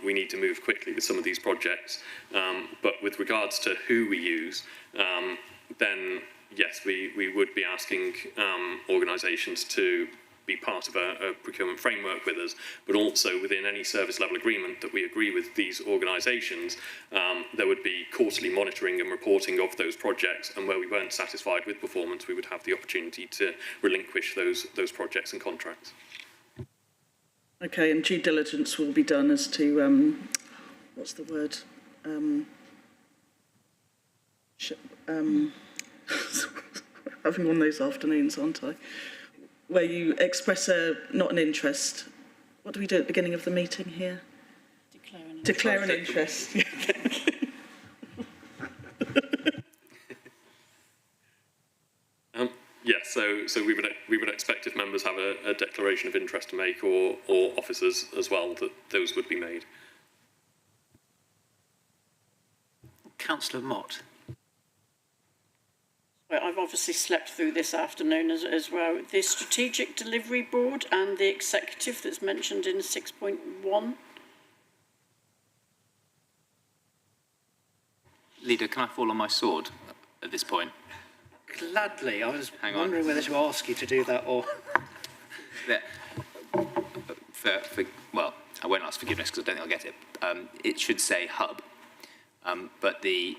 we need to move quickly with some of these projects. But with regards to who we use, then yes, we would be asking organisations to be part of a procurement framework with us, but also within any service level agreement that we agree with these organisations, there would be quarterly monitoring and reporting of those projects, and where we weren't satisfied with performance, we would have the opportunity to relinquish those projects and contracts. Okay, and due diligence will be done as to, what's the word? Having one of those afternoons, aren't I? Where you express not an interest. What do we do at the beginning of the meeting here? Declare an interest. Yes, so we would expect if members have a declaration of interest to make, or officers as well, that those would be made. Councillor Mott. I've obviously slept through this afternoon as well. The Strategic Delivery Board and the Executive that's mentioned in 6.1. Leader, can I fall on my sword at this point? Gladly. I was wondering whether to ask you to do that or... Well, I won't ask forgiveness because I don't think I'll get it. It should say hub, but the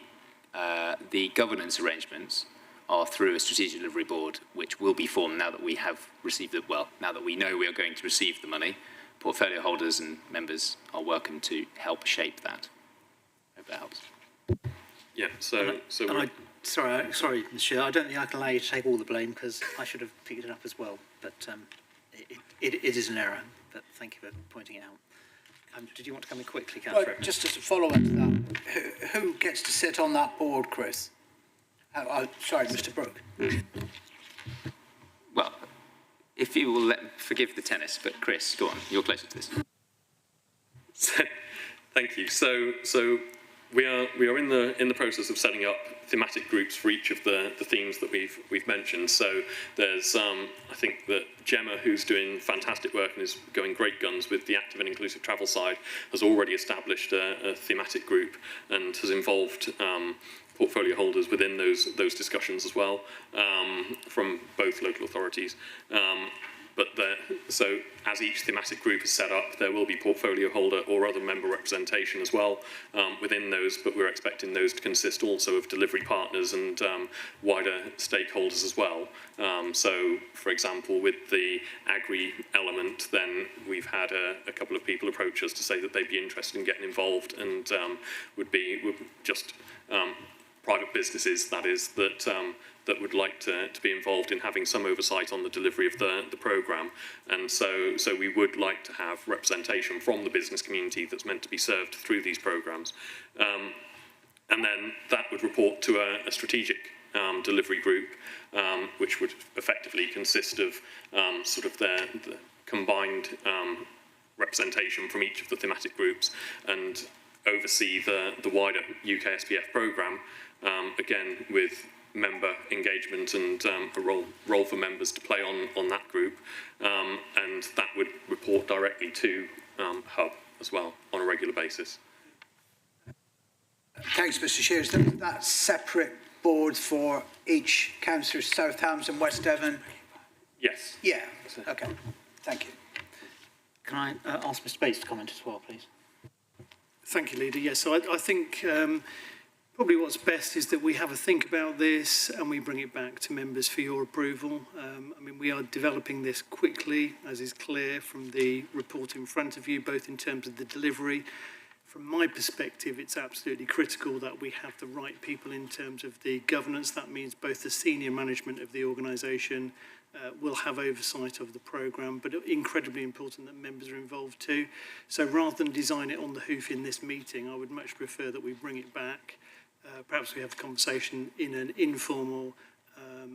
governance arrangements are through a strategic delivery board, which will be formed now that we have received it. Well, now that we know we are going to receive the money, portfolio holders and members are welcome to help shape that. Hope that helps. Yeah. So sorry, Mr. Chair, I don't think I can allow you to take all the blame because I should have picked it up as well. But it is an error. But thank you for pointing it out. Did you want to come in quickly, Councillor? Well, just as a follow-up to that, who gets to sit on that board, Chris? Sorry, Mr. Brooke. Well, if you will forgive the tennis, but Chris, go on, you're closer to this. So, thank you. So we are in the process of setting up thematic groups for each of the themes that we've mentioned. So there's I think that Gemma, who's doing fantastic work and is going great guns with the active and inclusive travel side, has already established a thematic group and has involved portfolio holders within those discussions as well, from both local authorities. So as each thematic group is set up, there will be portfolio holder or other member representation as well within those, but we're expecting those to consist also of delivery partners and wider stakeholders as well. So, for example, with the agri element, then we've had a couple of people approach us to say that they'd be interested in getting involved and would just private businesses, that is, that would like to be involved in having some oversight on the delivery of the programme. And so we would like to have representation from the business community that's meant to be served through these programmes. And then that would report to a strategic delivery group, which would effectively consist of sort of the combined representation from each of the thematic groups and oversee the wider UK SPF programme, again with member engagement and a role for members to play on that group, and that would report directly to Hub as well on a regular basis. Thanks, Mr. Shears. That's separate boards for each councillor, South Hams and West Devon? Yes. Yeah, okay. Thank you. Can I ask Mr. Bates to comment as well, please? Thank you, Leader. Yes, so I think Probably what's best is that we have a think about this and we bring it back to members for your approval. I mean, we are developing this quickly, as is clear from the report in front of you, both in terms of the delivery. From my perspective, it's absolutely critical that we have the right people in terms of the governance. That means both the senior management of the organisation will have oversight of the programme, but incredibly important that members are involved too. So rather than design it on the hoof in this meeting, I would much prefer that we bring it back. Perhaps we have a conversation in an informal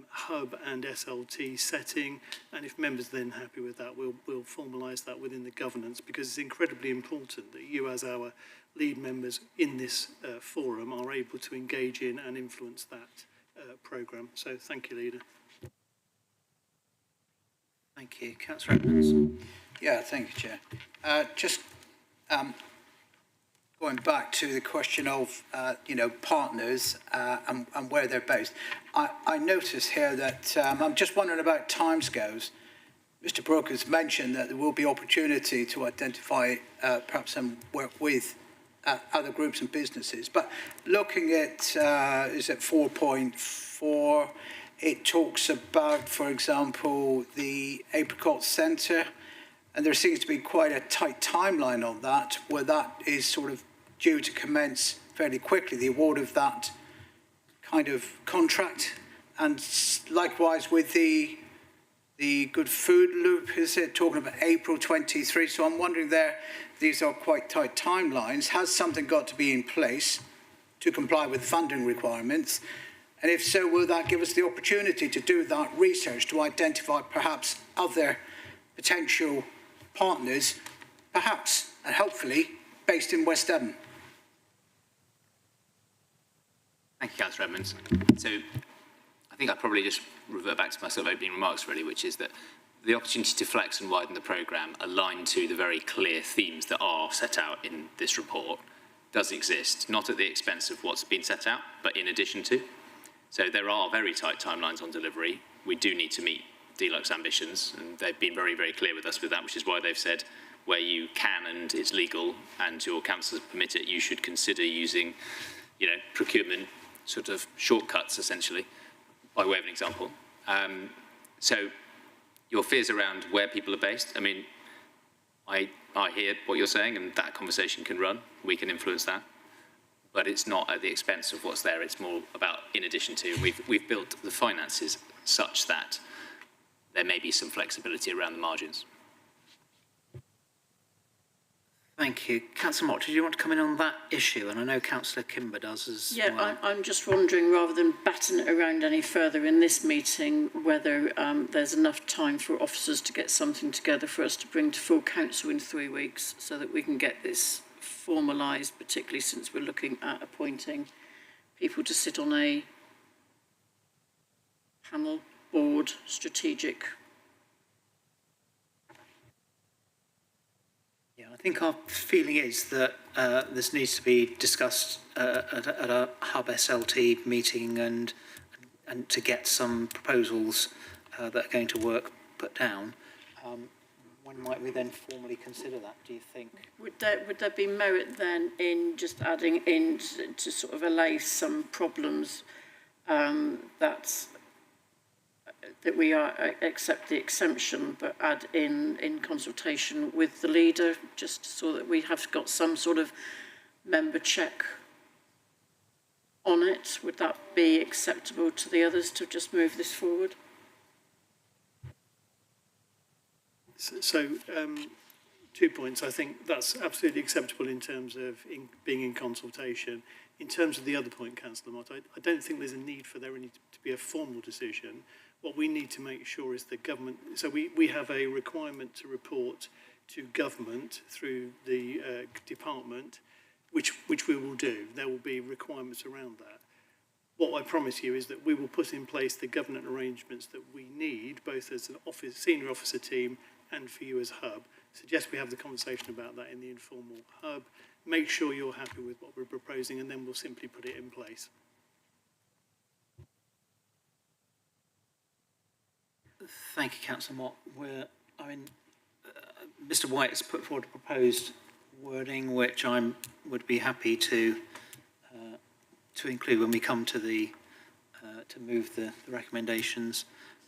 hub and SLT setting, and if members are then happy with that, we'll formalise that within the governance, because it's incredibly important that you, as our lead members in this forum, are able to engage in and influence that programme. So thank you, Leader. Thank you. Councillor Edmonds. Yeah, thank you, Chair. Just going back to the question of, partners and where they're based. I notice here that I'm just wondering about timescales. Mr. Brooke has mentioned that there will be opportunity to identify perhaps some work with other groups and businesses. But looking at, is it 4.4, it talks about, for example, the Apricot Centre, and there seems to be quite a tight timeline on that, where that is sort of due to commence fairly quickly, the award of that kind of contract. And likewise with the Good Food Loop, is it talking about April 23? So I'm wondering there, these are quite tight timelines. Has something got to be in place to comply with funding requirements? And if so, will that give us the opportunity to do that research to identify perhaps other potential partners, perhaps and hopefully based in West Devon? Thank you, Councillor Edmonds. So I think I'd probably just revert back to my sort of opening remarks, really, which is that the opportunity to flex and widen the programme aligned to the very clear themes that are set out in this report does exist, not at the expense of what's been set out, but in addition to. So there are very tight timelines on delivery. We do need to meet Deluxe ambitions, and they've been very, very clear with us with that, which is why they've said where you can and it's legal and your councils permit it, you should consider using, procurement sort of shortcuts, essentially, by way of an example. So your fears around where people are based, I mean, I hear what you're saying, and that conversation can run. We can influence that. But it's not at the expense of what's there. It's more about in addition to. We've built the finances such that there may be some flexibility around the margins. Thank you. Councillor Mott, did you want to come in on that issue? And I know Councillor Kimber does as well. Yeah, I'm just wondering, rather than batten it around any further in this meeting, whether there's enough time for officers to get something together for us to bring to full council in 3 weeks so that we can get this formalised, particularly since we're looking at appointing people to sit on a panel, board, strategic. Yeah, I think our feeling is that this needs to be discussed at a hub SLT meeting and to get some proposals that are going to work put down. When might we then formally consider that, do you think? Would there be merit then in just adding in to sort of allay some problems that we accept the exemption, but add in consultation with the leader, just so that we have got some sort of member check on it? Would that be acceptable to the others to just move this forward? So 2 points. I think that's absolutely acceptable in terms of being in consultation. In terms of the other point, Councillor Mott, I don't think there's a need for there to be a formal decision. What we need to make sure is the government, so we have a requirement to report to government through the department, which we will do. There will be requirements around that. What I promise you is that we will put in place the government arrangements that we need, both as an senior officer team and for you as hub. Suggest we have the conversation about that in the informal hub. Make sure you're happy with what we're proposing, and then we'll simply put it in place. Thank you, Councillor Mott. Mr. White has put forward a proposed wording, which I would be happy to to include when we come to the to move the recommendations.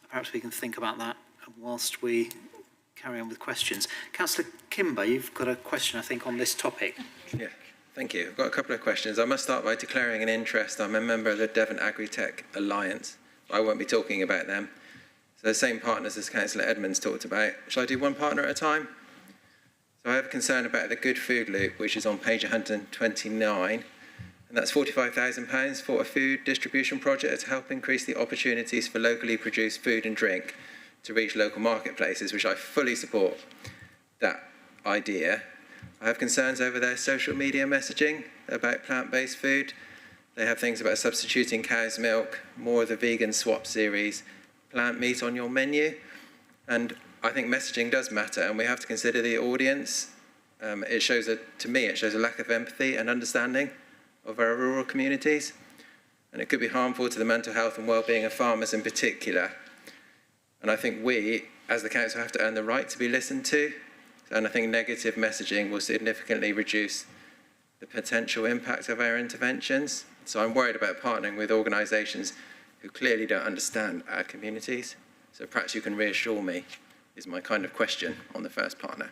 Perhaps we can think about that whilst we carry on with questions. Councillor Kimber, you've got a question, I think, on this topic. Yeah, thank you. I've got a couple of questions. I must start by declaring an interest. I'm a member of the Devon Agritech Alliance. I won't be talking about them. So the same partners as Councillor Edmonds talked about. Shall I do one partner at a time? So I have a concern about the Good Food Loop, which is on page 129. And that's £45,000 for a food distribution project to help increase the opportunities for locally produced food and drink to reach local marketplaces, which I fully support that idea. I have concerns over their social media messaging about plant-based food. They have things about substituting cow's milk, more of the vegan swap series, plant meat on your menu. And I think messaging does matter, and we have to consider the audience. It shows, to me, it shows a lack of empathy and understanding of our rural communities, and it could be harmful to the mental health and well-being of farmers in particular. And I think we, as the council, have to earn the right to be listened to, and I think negative messaging will significantly reduce the potential impact of our interventions. So I'm worried about partnering with organisations who clearly don't understand our communities. So perhaps you can reassure me, is my kind of question on the first partner.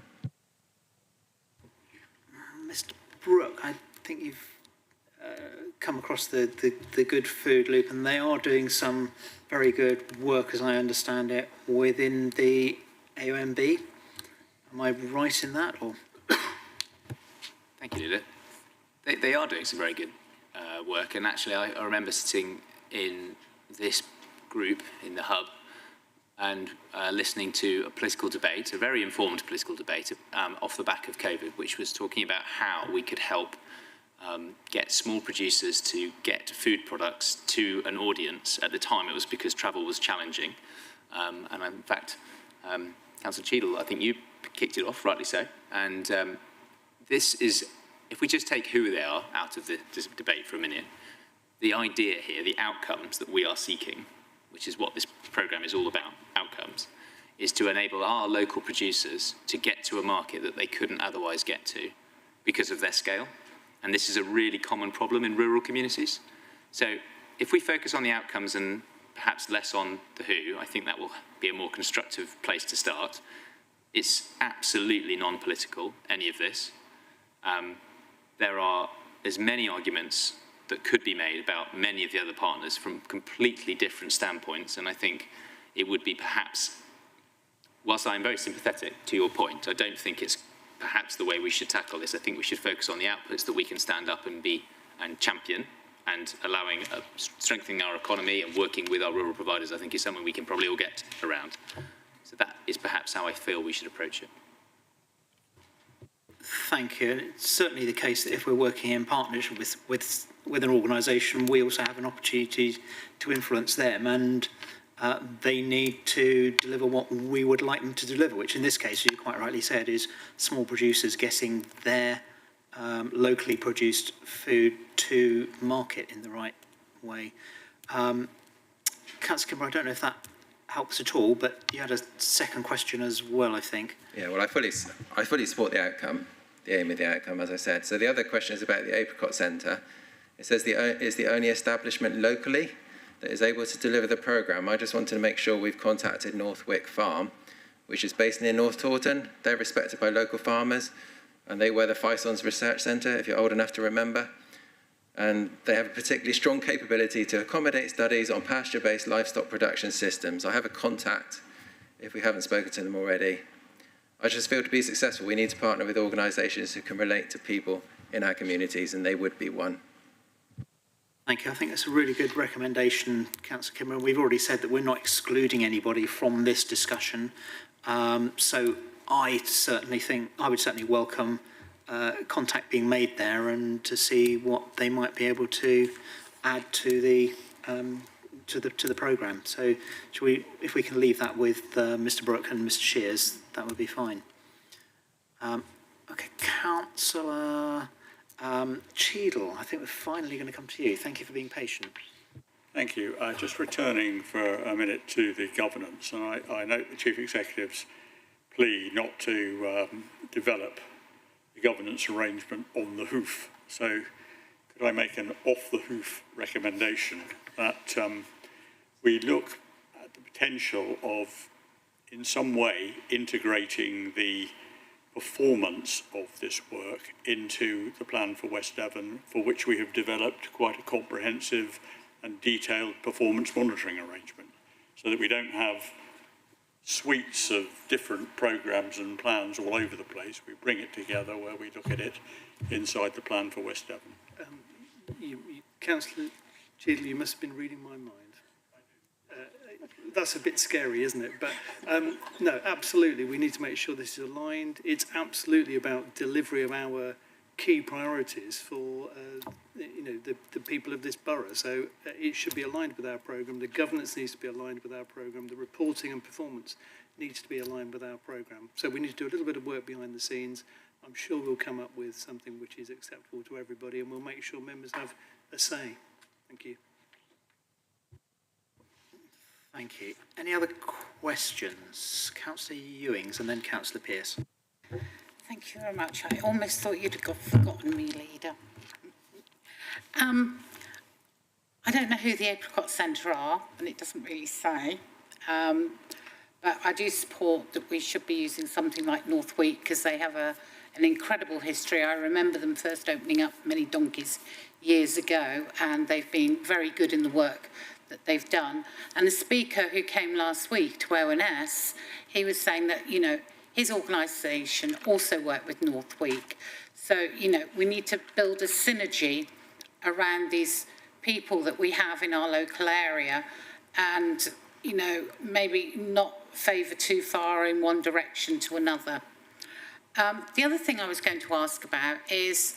Mr. Brooke, I think you've come across the Good Food Loop, and they are doing some very good work, as I understand it, within the AOMB. Am I right in that? Or? Thank you, Lida. They are doing some very good work, and actually I remember sitting in this group in the hub and listening to a political debate, a very informed political debate off the back of COVID, which was talking about how we could help get small producers to get food products to an audience. At the time, it was because travel was challenging. And in fact, Councillor Cheadle, I think you kicked it off, rightly so. And this is, if we just take who they are out of this debate for a minute, the idea here, the outcomes that we are seeking, which is what this programme is all about, outcomes, is to enable our local producers to get to a market that they couldn't otherwise get to because of their scale. And this is a really common problem in rural communities. So if we focus on the outcomes and perhaps less on the who, I think that will be a more constructive place to start. It's absolutely non-political, any of this. There are as many arguments that could be made about many of the other partners from completely different standpoints, and I think it would be perhaps, whilst I'm very sympathetic to your point, I don't think it's perhaps the way we should tackle this. I think we should focus on the outputs that we can stand up and be and champion, and allowing strengthening our economy and working with our rural providers, I think, is something we can probably all get around. So that is perhaps how I feel we should approach it. Thank you. And it's certainly the case that if we're working in partnership with an organisation, we also have an opportunity to influence them, and they need to deliver what we would like them to deliver, which in this case, as you quite rightly said, is small producers getting their locally produced food to market in the right way. Councillor Kimber, I don't know if that helps at all, but you had a second question as well, I think. Yeah, well, I fully support the outcome, the aim of the outcome, as I said. So the other question is about the Apricot Centre. It says is the only establishment locally that is able to deliver the programme. I just wanted to make sure we've contacted Northwick Farm, which is based near North Taunton. They're respected by local farmers, and they were the Fisons Research Centre, if you're old enough to remember. And they have a particularly strong capability to accommodate studies on pasture-based livestock production systems. I have a contact, if we haven't spoken to them already. I just feel to be successful, we need to partner with organisations who can relate to people in our communities, and they would be one. Thank you. I think that's a really good recommendation, Councillor Kimber. We've already said that we're not excluding anybody from this discussion. So I would certainly welcome contact being made there and to see what they might be able to add to the programme. So if we can leave that with Mr. Brooke and Mr. Shears, that would be fine. Okay, Councillor Cheadle, I think we're finally going to come to you. Thank you for being patient. Thank you. Just returning for a minute to the governance, and I note the Chief Executive's plea not to develop the governance arrangement on the hoof. So could I make an off-the-hoof recommendation that we look at the potential of, in some way, integrating the performance of this work into the plan for West Devon, for which we have developed quite a comprehensive and detailed performance monitoring arrangement, so that we don't have suites of different programmes and plans all over the place. We bring it together where we look at it inside the plan for West Devon. Councillor Cheadle, you must have been reading my mind. That's a bit scary, isn't it? But no, absolutely, we need to make sure this is aligned. It's absolutely about delivery of our key priorities for the people of this borough. So it should be aligned with our programme. The governance needs to be aligned with our programme. The reporting and performance needs to be aligned with our programme. So we need to do a little bit of work behind the scenes. I'm sure we'll come up with something which is acceptable to everybody, and we'll make sure members have a say. Thank you. Thank you. Any other questions? Councillor Ewings and then Councillor Pearce. Thank you very much. I almost thought you'd have forgotten me, Leader. I don't know who the Apricot Centre are, and it doesn't really say. But I do support that we should be using something like Northweek, because they have an incredible history. I remember them first opening up many donkeys years ago, and they've been very good in the work that they've done. And the speaker who came last week to ONS, he was saying that, you know, his organisation also worked with Northweek. So, you know, we need to build a synergy around these people that we have in our local area and, you know, maybe not favour too far in one direction to another. The other thing I was going to ask about is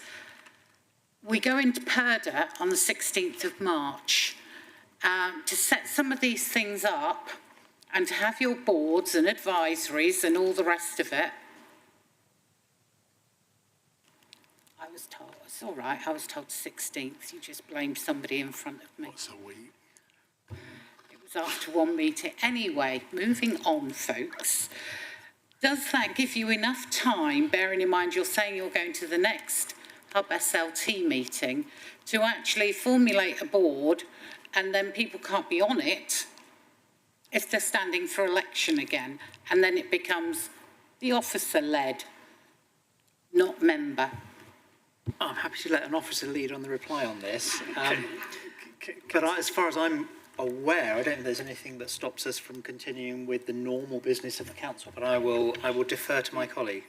we go into Purda on the 16th of March to set some of these things up and to have your boards and advisories and all the rest of it. I was told, it's all right, I was told 16th. You just blamed somebody in front of me. What's a week? It was after one meeting. Anyway, moving on, folks. Does that give you enough time, bearing in mind you're saying you're going to the next Hub SLT meeting, to actually formulate a board, and then people can't be on it if they're standing for election again, and then it becomes the officer-led, not member? I'm happy to let an officer lead on the reply on this. But as far as I'm aware, I don't think there's anything that stops us from continuing with the normal business of the council, but I will defer to my colleague.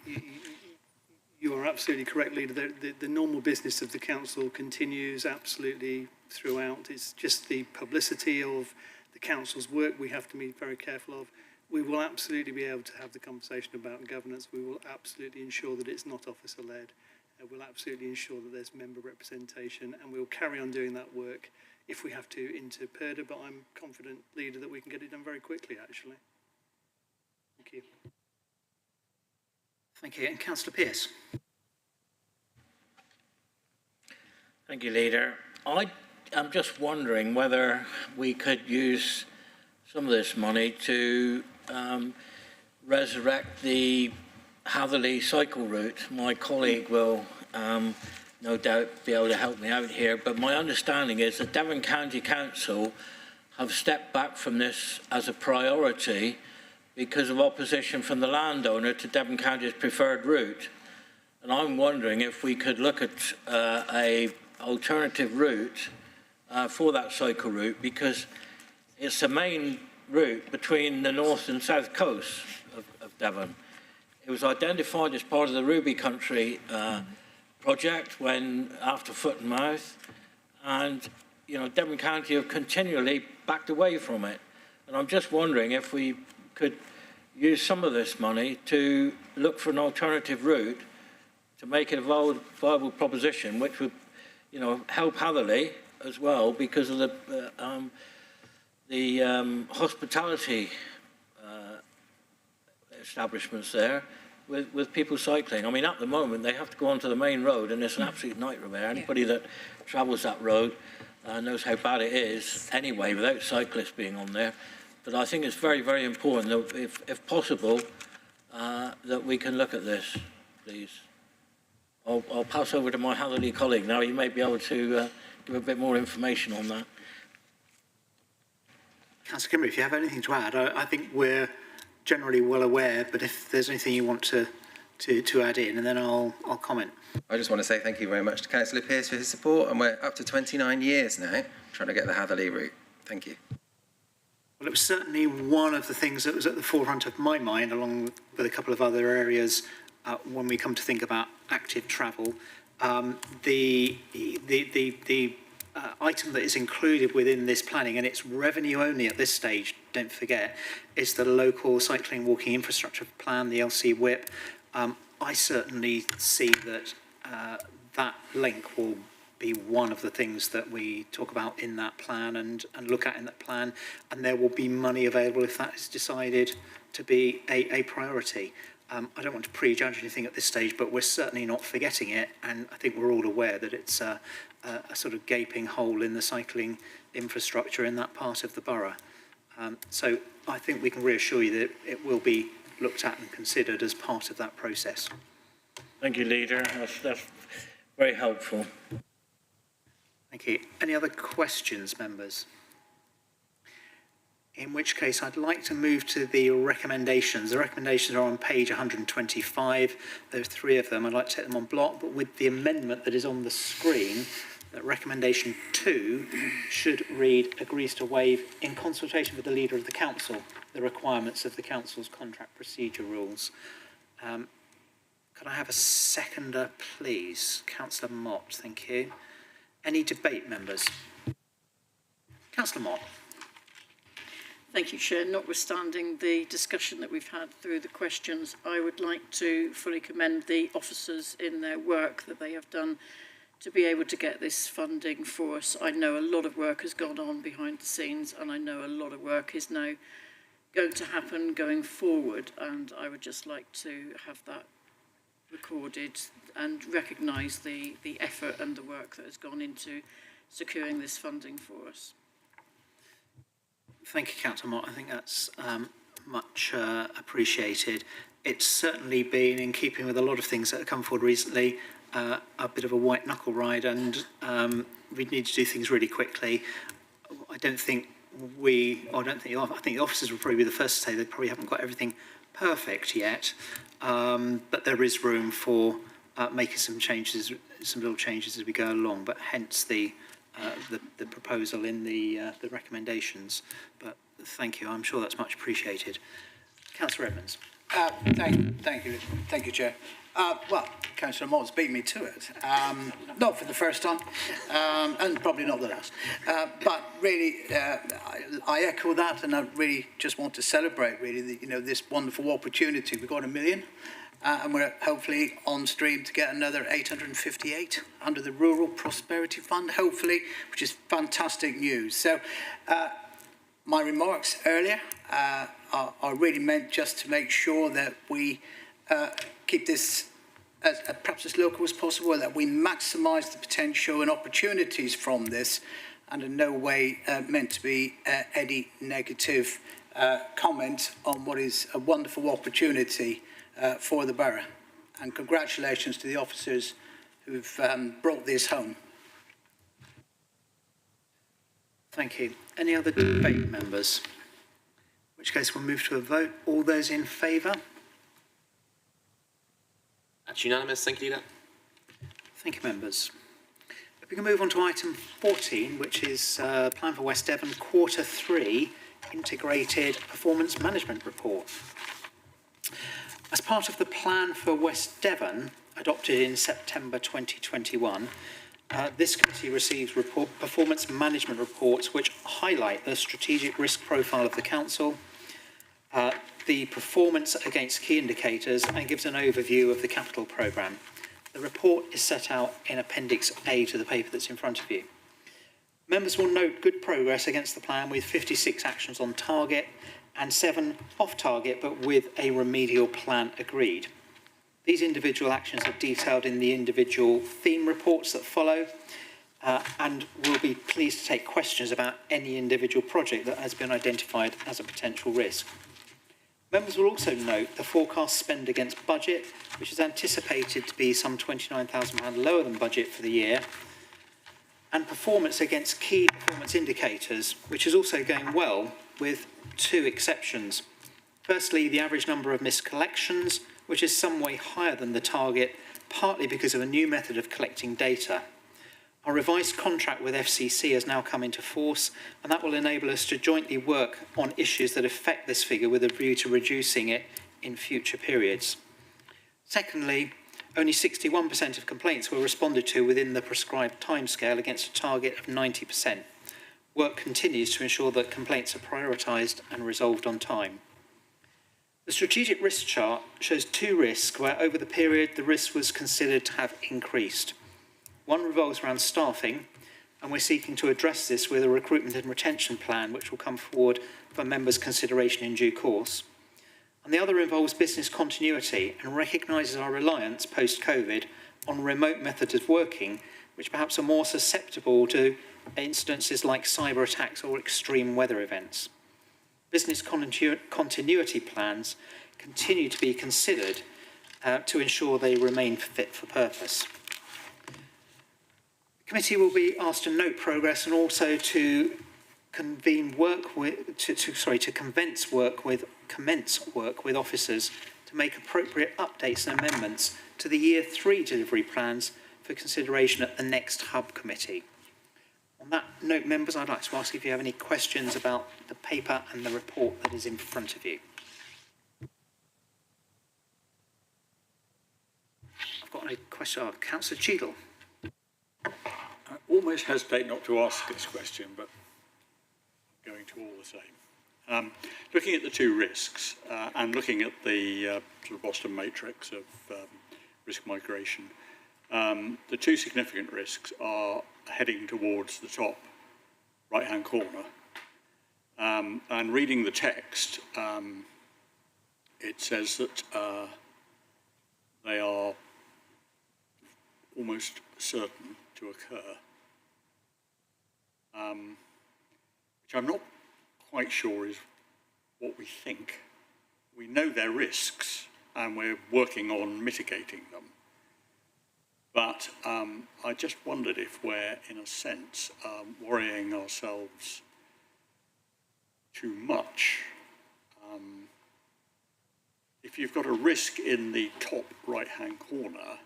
You are absolutely correct, Leader. The normal business of the council continues absolutely throughout. It's just the publicity of the council's work we have to be very careful of. We will absolutely be able to have the conversation about governance. We will absolutely ensure that it's not officer-led. We'll absolutely ensure that there's member representation, and we'll carry on doing that work if we have to into Purda, but I'm confident, Leader, that we can get it done very quickly, actually. Thank you. Thank you. And Councillor Pearce. Thank you, Leader. I'm just wondering whether we could use some of this money to resurrect the Hatherley cycle route. My colleague will no doubt be able to help me out here, but my understanding is that Devon County Council have stepped back from this as a priority because of opposition from the landowner to Devon County's preferred route. And I'm wondering if we could look at a alternative route for that cycle route, because it's the main route between the north and south coast of Devon. It was identified as part of the Ruby Country project when after Foot and Mouth, and you know, Devon County have continually backed away from it. And I'm just wondering if we could use some of this money to look for an alternative route to make it a viable proposition, which would, you know, help Hatherley as well because of the hospitality establishments there with people cycling. I mean, at the moment, they have to go onto the main road, and it's an absolute nightmare there. Anybody that travels that road knows how bad it is anyway, without cyclists being on there. But I think it's very, very important that, if possible, that we can look at this, please. I'll pass over to my Hatherley colleague now. You may be able to give a bit more information on that. Councillor Kimber, if you have anything to add, I think we're generally well aware, but if there's anything you want to add in, and then I'll comment. I just want to say thank you very much to Councillor Pearce for his support, and we're up to 29 years now trying to get the Hatherley route. Thank you. Well, it was certainly one of the things that was at the forefront of my mind, along with a couple of other areas, when we come to think about active travel. The item that is included within this planning, and it's revenue only at this stage, don't forget, is the local cycling walking infrastructure plan, the LC WIP. I certainly see that that link will be one of the things that we talk about in that plan and look at in that plan, and there will be money available if that is decided to be a priority. I don't want to prejudge anything at this stage, but we're certainly not forgetting it, and I think we're all aware that it's a sort of gaping hole in the cycling infrastructure in that part of the borough. So I think we can reassure you that it will be looked at and considered as part of that process. Thank you, Leader. That's very helpful. Thank you. Any other questions, members? In which case, I'd like to move to the recommendations. The recommendations are on page 125. There are 3 of them. I'd like to take them on block, but with the amendment that is on the screen, that recommendation 2 should read, agrees to waive, in consultation with the leader of the council, the requirements of the council's contract procedure rules. Could I have a seconder, please? Councillor Mott, thank you. Any debate, members? Councillor Mott. Thank you, Chair. Notwithstanding the discussion that we've had through the questions, I would like to fully commend the officers in their work that they have done to be able to get this funding for us. I know a lot of work has gone on behind the scenes, and I know a lot of work is now going to happen going forward, and I would just like to have that recorded and recognise the effort and the work that has gone into securing this funding for us. Thank you, Councillor Mott. I think that's much appreciated. It's certainly been, in keeping with a lot of things that have come forward recently, a bit of a white knuckle ride, and we need to do things really quickly. I think the officers will probably be the first to say they probably haven't got everything perfect yet, but there is room for making some changes, some little changes as we go along, but hence the proposal in the recommendations. But thank you, I'm sure that's much appreciated. Councillor Edmonds. Thank you, Chair. Well, Councillor Mott's beat me to it. Not for the first time, and probably not the last. But really, I echo that, and I really just want to celebrate really this wonderful opportunity. We've got $1 million. And we're hopefully on stream to get another 858 under the Rural Prosperity Fund, hopefully, which is fantastic news. So my remarks earlier are really meant just to make sure that we keep this as perhaps as local as possible, that we maximise the potential and opportunities from this, and in no way meant to be any negative comment on what is a wonderful opportunity for the borough. And congratulations to the officers who've brought this home. Thank you. Any other debate, members? In which case we'll move to a vote. All those in favour? That's unanimous. Thank you, Leader. Thank you, members. If we can move on to item 14, which is Plan for West Devon Quarter 3 Integrated Performance Management Report. As part of the Plan for West Devon, adopted in September 2021, this committee receives performance management reports which highlight the strategic risk profile of the council, the performance against key indicators, and gives an overview of the capital programme. The report is set out in Appendix A to the paper that's in front of you. Members will note good progress against the plan, with 56 actions on target and 7 off target, but with a remedial plan agreed. These individual actions are detailed in the individual theme reports that follow, and we'll be pleased to take questions about any individual project that has been identified as a potential risk. Members will also note the forecast spend against budget, which is anticipated to be some £29,000 lower than budget for the year, and performance against key performance indicators, which is also going well, with two exceptions. Firstly, the average number of missed collections, which is some way higher than the target, partly because of a new method of collecting data. Our revised contract with FCC has now come into force, and that will enable us to jointly work on issues that affect this figure with a view to reducing it in future periods. Secondly, only 61% of complaints were responded to within the prescribed timescale against a target of 90%. Work continues to ensure that complaints are prioritised and resolved on time. The strategic risk chart shows two risks where over the period the risk was considered to have increased. One revolves around staffing, and we're seeking to address this with a recruitment and retention plan which will come forward for members' consideration in due course. And the other involves business continuity and recognises our reliance post-COVID on remote methods of working, which perhaps are more susceptible to instances like cyber attacks or extreme weather events. Business continuity plans continue to be considered to ensure they remain fit for purpose. The committee will be asked to note progress and also to commence work with officers to make appropriate updates and amendments to the Year 3 delivery plans for consideration at the next Hub Committee. On that note, members, I'd like to ask if you have any questions about the paper and the report that is in front of you. I've got a question. Councillor Cheadle. I almost hesitate not to ask this question, but I'm going to all the same. Looking at the two risks and looking at the sort of Boston matrix of risk migration, the two significant risks are heading towards the top right-hand corner. And reading the text, it says that they are almost certain to occur, which I'm not quite sure is what we think. We know they're risks and we're working on mitigating them. But I just wondered if we're, in a sense, worrying ourselves too much. If you've got a risk in the top right-hand corner,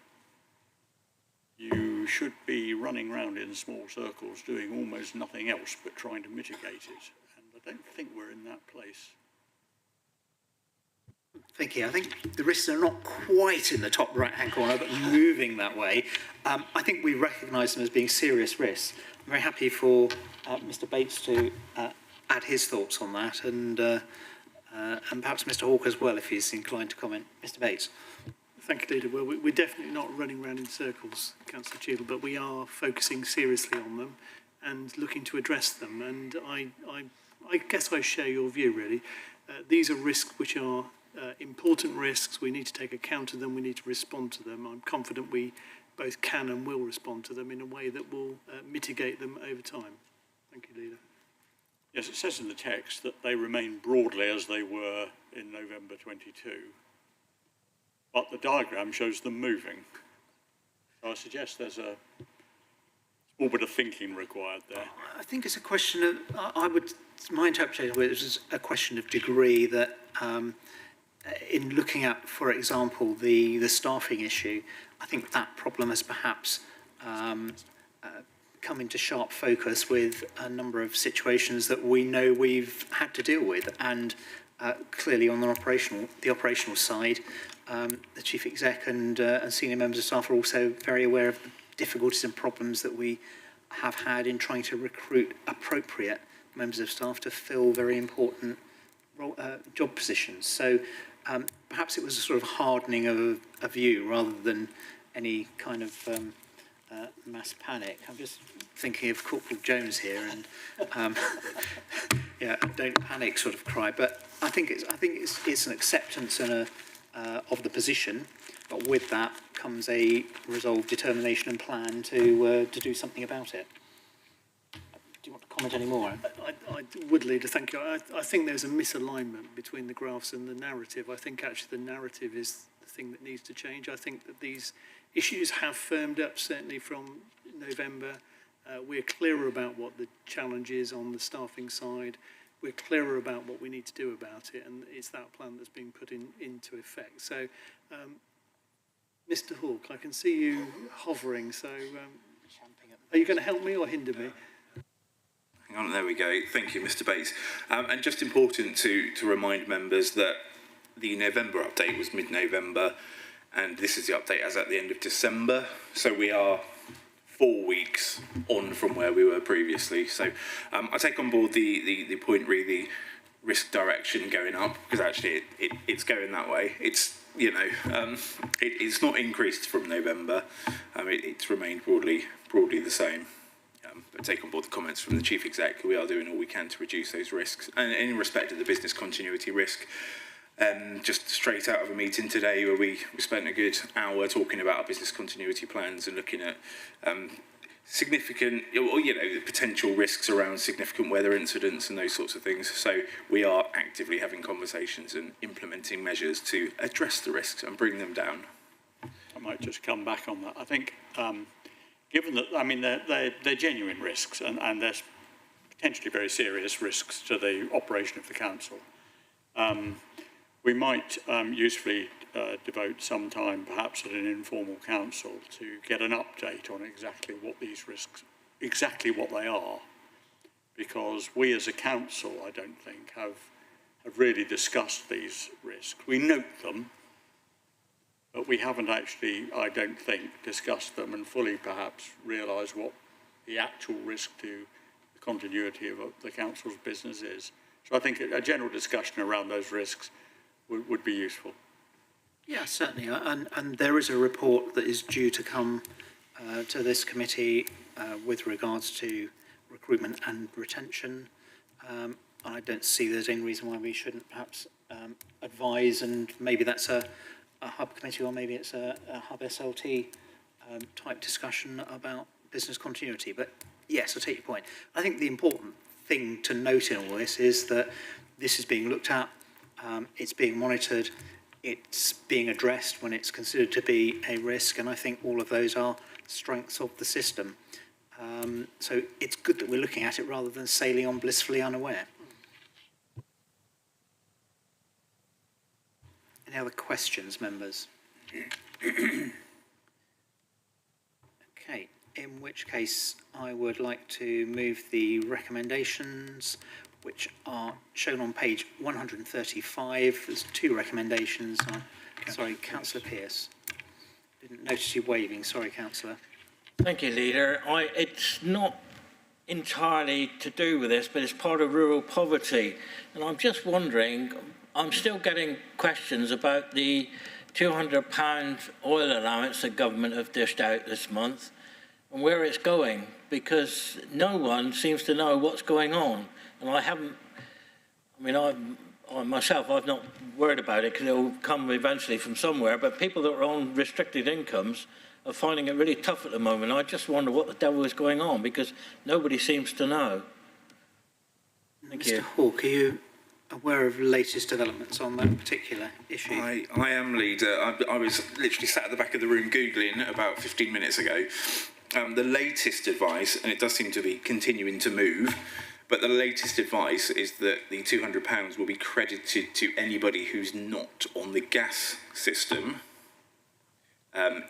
you should be running around in small circles doing almost nothing else but trying to mitigate it. And I don't think we're in that place. Thank you. I think the risks are not quite in the top right-hand corner, but moving that way. I think we recognise them as being serious risks. I'm very happy for Mr. Bates to add his thoughts on that, and perhaps Mr. Hawke as well, if he's inclined to comment. Mr. Bates. Thank you, Leader. Well, we're definitely not running around in circles, Councillor Cheadle, but we are focusing seriously on them and looking to address them. And I guess I share your view, really. These are risks which are important risks. We need to take account of them. We need to respond to them. I'm confident we both can and will respond to them in a way that will mitigate them over time. Thank you, Leader. Yes, it says in the text that they remain broadly as they were in November 22. But the diagram shows them moving. So I suggest there's a small bit of thinking required there. I think it's a question of, my interpretation of it is a question of degree that in looking at, for example, the staffing issue, I think that problem has perhaps come into sharp focus with a number of situations that we know we've had to deal with. And clearly on the operational side, the Chief Exec and senior members of staff are also very aware of the difficulties and problems that we have had in trying to recruit appropriate members of staff to fill very important job positions. So perhaps it was a sort of hardening of a view rather than any kind of mass panic. I'm just thinking of Corporal Jones here, and yeah, don't panic sort of cry. But I think it's an acceptance and of the position, but with that comes a resolved determination and plan to do something about it. Do you want to comment any more? I would, Leader, thank you. I think there's a misalignment between the graphs and the narrative. I think actually the narrative is the thing that needs to change. I think that these issues have firmed up, certainly from November. We're clearer about what the challenge is on the staffing side. We're clearer about what we need to do about it, and it's that plan that's being put into effect. So, Mr. Hawke, I can see you hovering, so are you going to help me or hinder me? Hang on, there we go. Thank you, Mr. Bates. And just important to remind members that the November update was mid-November, and this is the update as at the end of December. So we are 4 weeks on from where we were previously. So I take on board the point, really, the risk direction going up, because actually it's going that way. It's, you know, it's not increased from November. It's remained broadly the same. I take on board the comments from the Chief Exec. We are doing all we can to reduce those risks. And in respect of the business continuity risk, just straight out of a meeting today where we spent a good hour talking about our business continuity plans and looking at significant, or, you know, the potential risks around significant weather incidents and those sorts of things. So we are actively having conversations and implementing measures to address the risks and bring them down. I might just come back on that. I think, given that, I mean, they're genuine risks and there's potentially very serious risks to the operation of the council. We might usefully devote some time, perhaps at an informal council, to get an update on exactly what these risks, exactly what they are. Because we as a council, I don't think, have really discussed these risks. We note them, but we haven't actually, I don't think, discussed them and fully perhaps realised what the actual risk to the continuity of the council's business is. So I think a general discussion around those risks would be useful. Yeah, certainly. And there is a report that is due to come to this committee with regards to recruitment and retention. I don't see there's any reason why we shouldn't perhaps advise, and maybe that's a hub committee or maybe it's a hub SLT type discussion about business continuity. But yes, I take your point. I think the important thing to note in all this is that this is being looked at, it's being monitored, it's being addressed when it's considered to be a risk, and I think all of those are strengths of the system. So it's good that we're looking at it rather than sailing on blissfully unaware. Any other questions, members? Okay, in which case I would like to move the recommendations, which are shown on page 135. There's two recommendations. Sorry, Councillor Pearce. Didn't notice you waving. Sorry, Councillor. Thank you, Leader. It's not entirely to do with this, but it's part of rural poverty. And I'm just wondering, I'm still getting questions about the £200 oil allowance the government have dished out this month and where it's going, because no one seems to know what's going on. And myself, I've not worried about it because it will come eventually from somewhere, but people that are on restricted incomes are finding it really tough at the moment. I just wonder what the devil is going on because nobody seems to know. Thank you. Mr. Hawke, are you aware of latest developments on that particular issue? I am, Leader. I was literally sat at the back of the room Googling about 15 minutes ago. The latest advice, and it does seem to be continuing to move, but the latest advice is that the £200 will be credited to anybody who's not on the gas system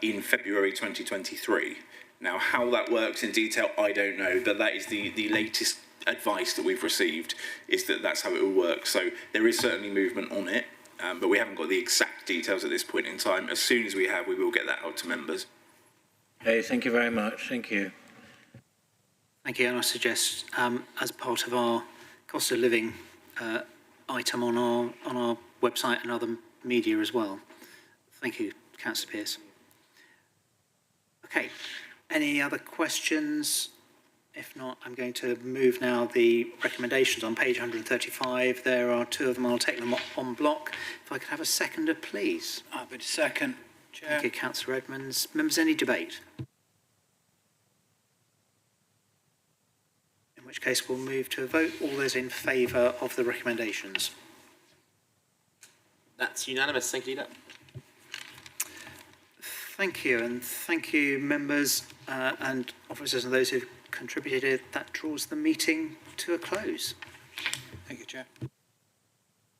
in February 2023. Now, how that works in detail, I don't know, but that is the latest advice that we've received, is that that's how it will work. So there is certainly movement on it, but we haven't got the exact details at this point in time. As soon as we have, we will get that out to members. Okay, thank you very much. Thank you. Thank you, and I suggest as part of our cost of living item on our website and other media as well. Thank you, Councillor Pearce. Okay, any other questions? If not, I'm going to move now the recommendations on page 135. There are two of them. I'll take them en bloc. If I could have a seconder, please. I would second, Chair. Thank you, Councillor Edmonds. Members, any debate? In which case we'll move to a vote. All those in favour of the recommendations? That's unanimous. Thank you, Leader. Thank you, and thank you, members and officers and those who've contributed. That draws the meeting to a close. Thank you, Chair.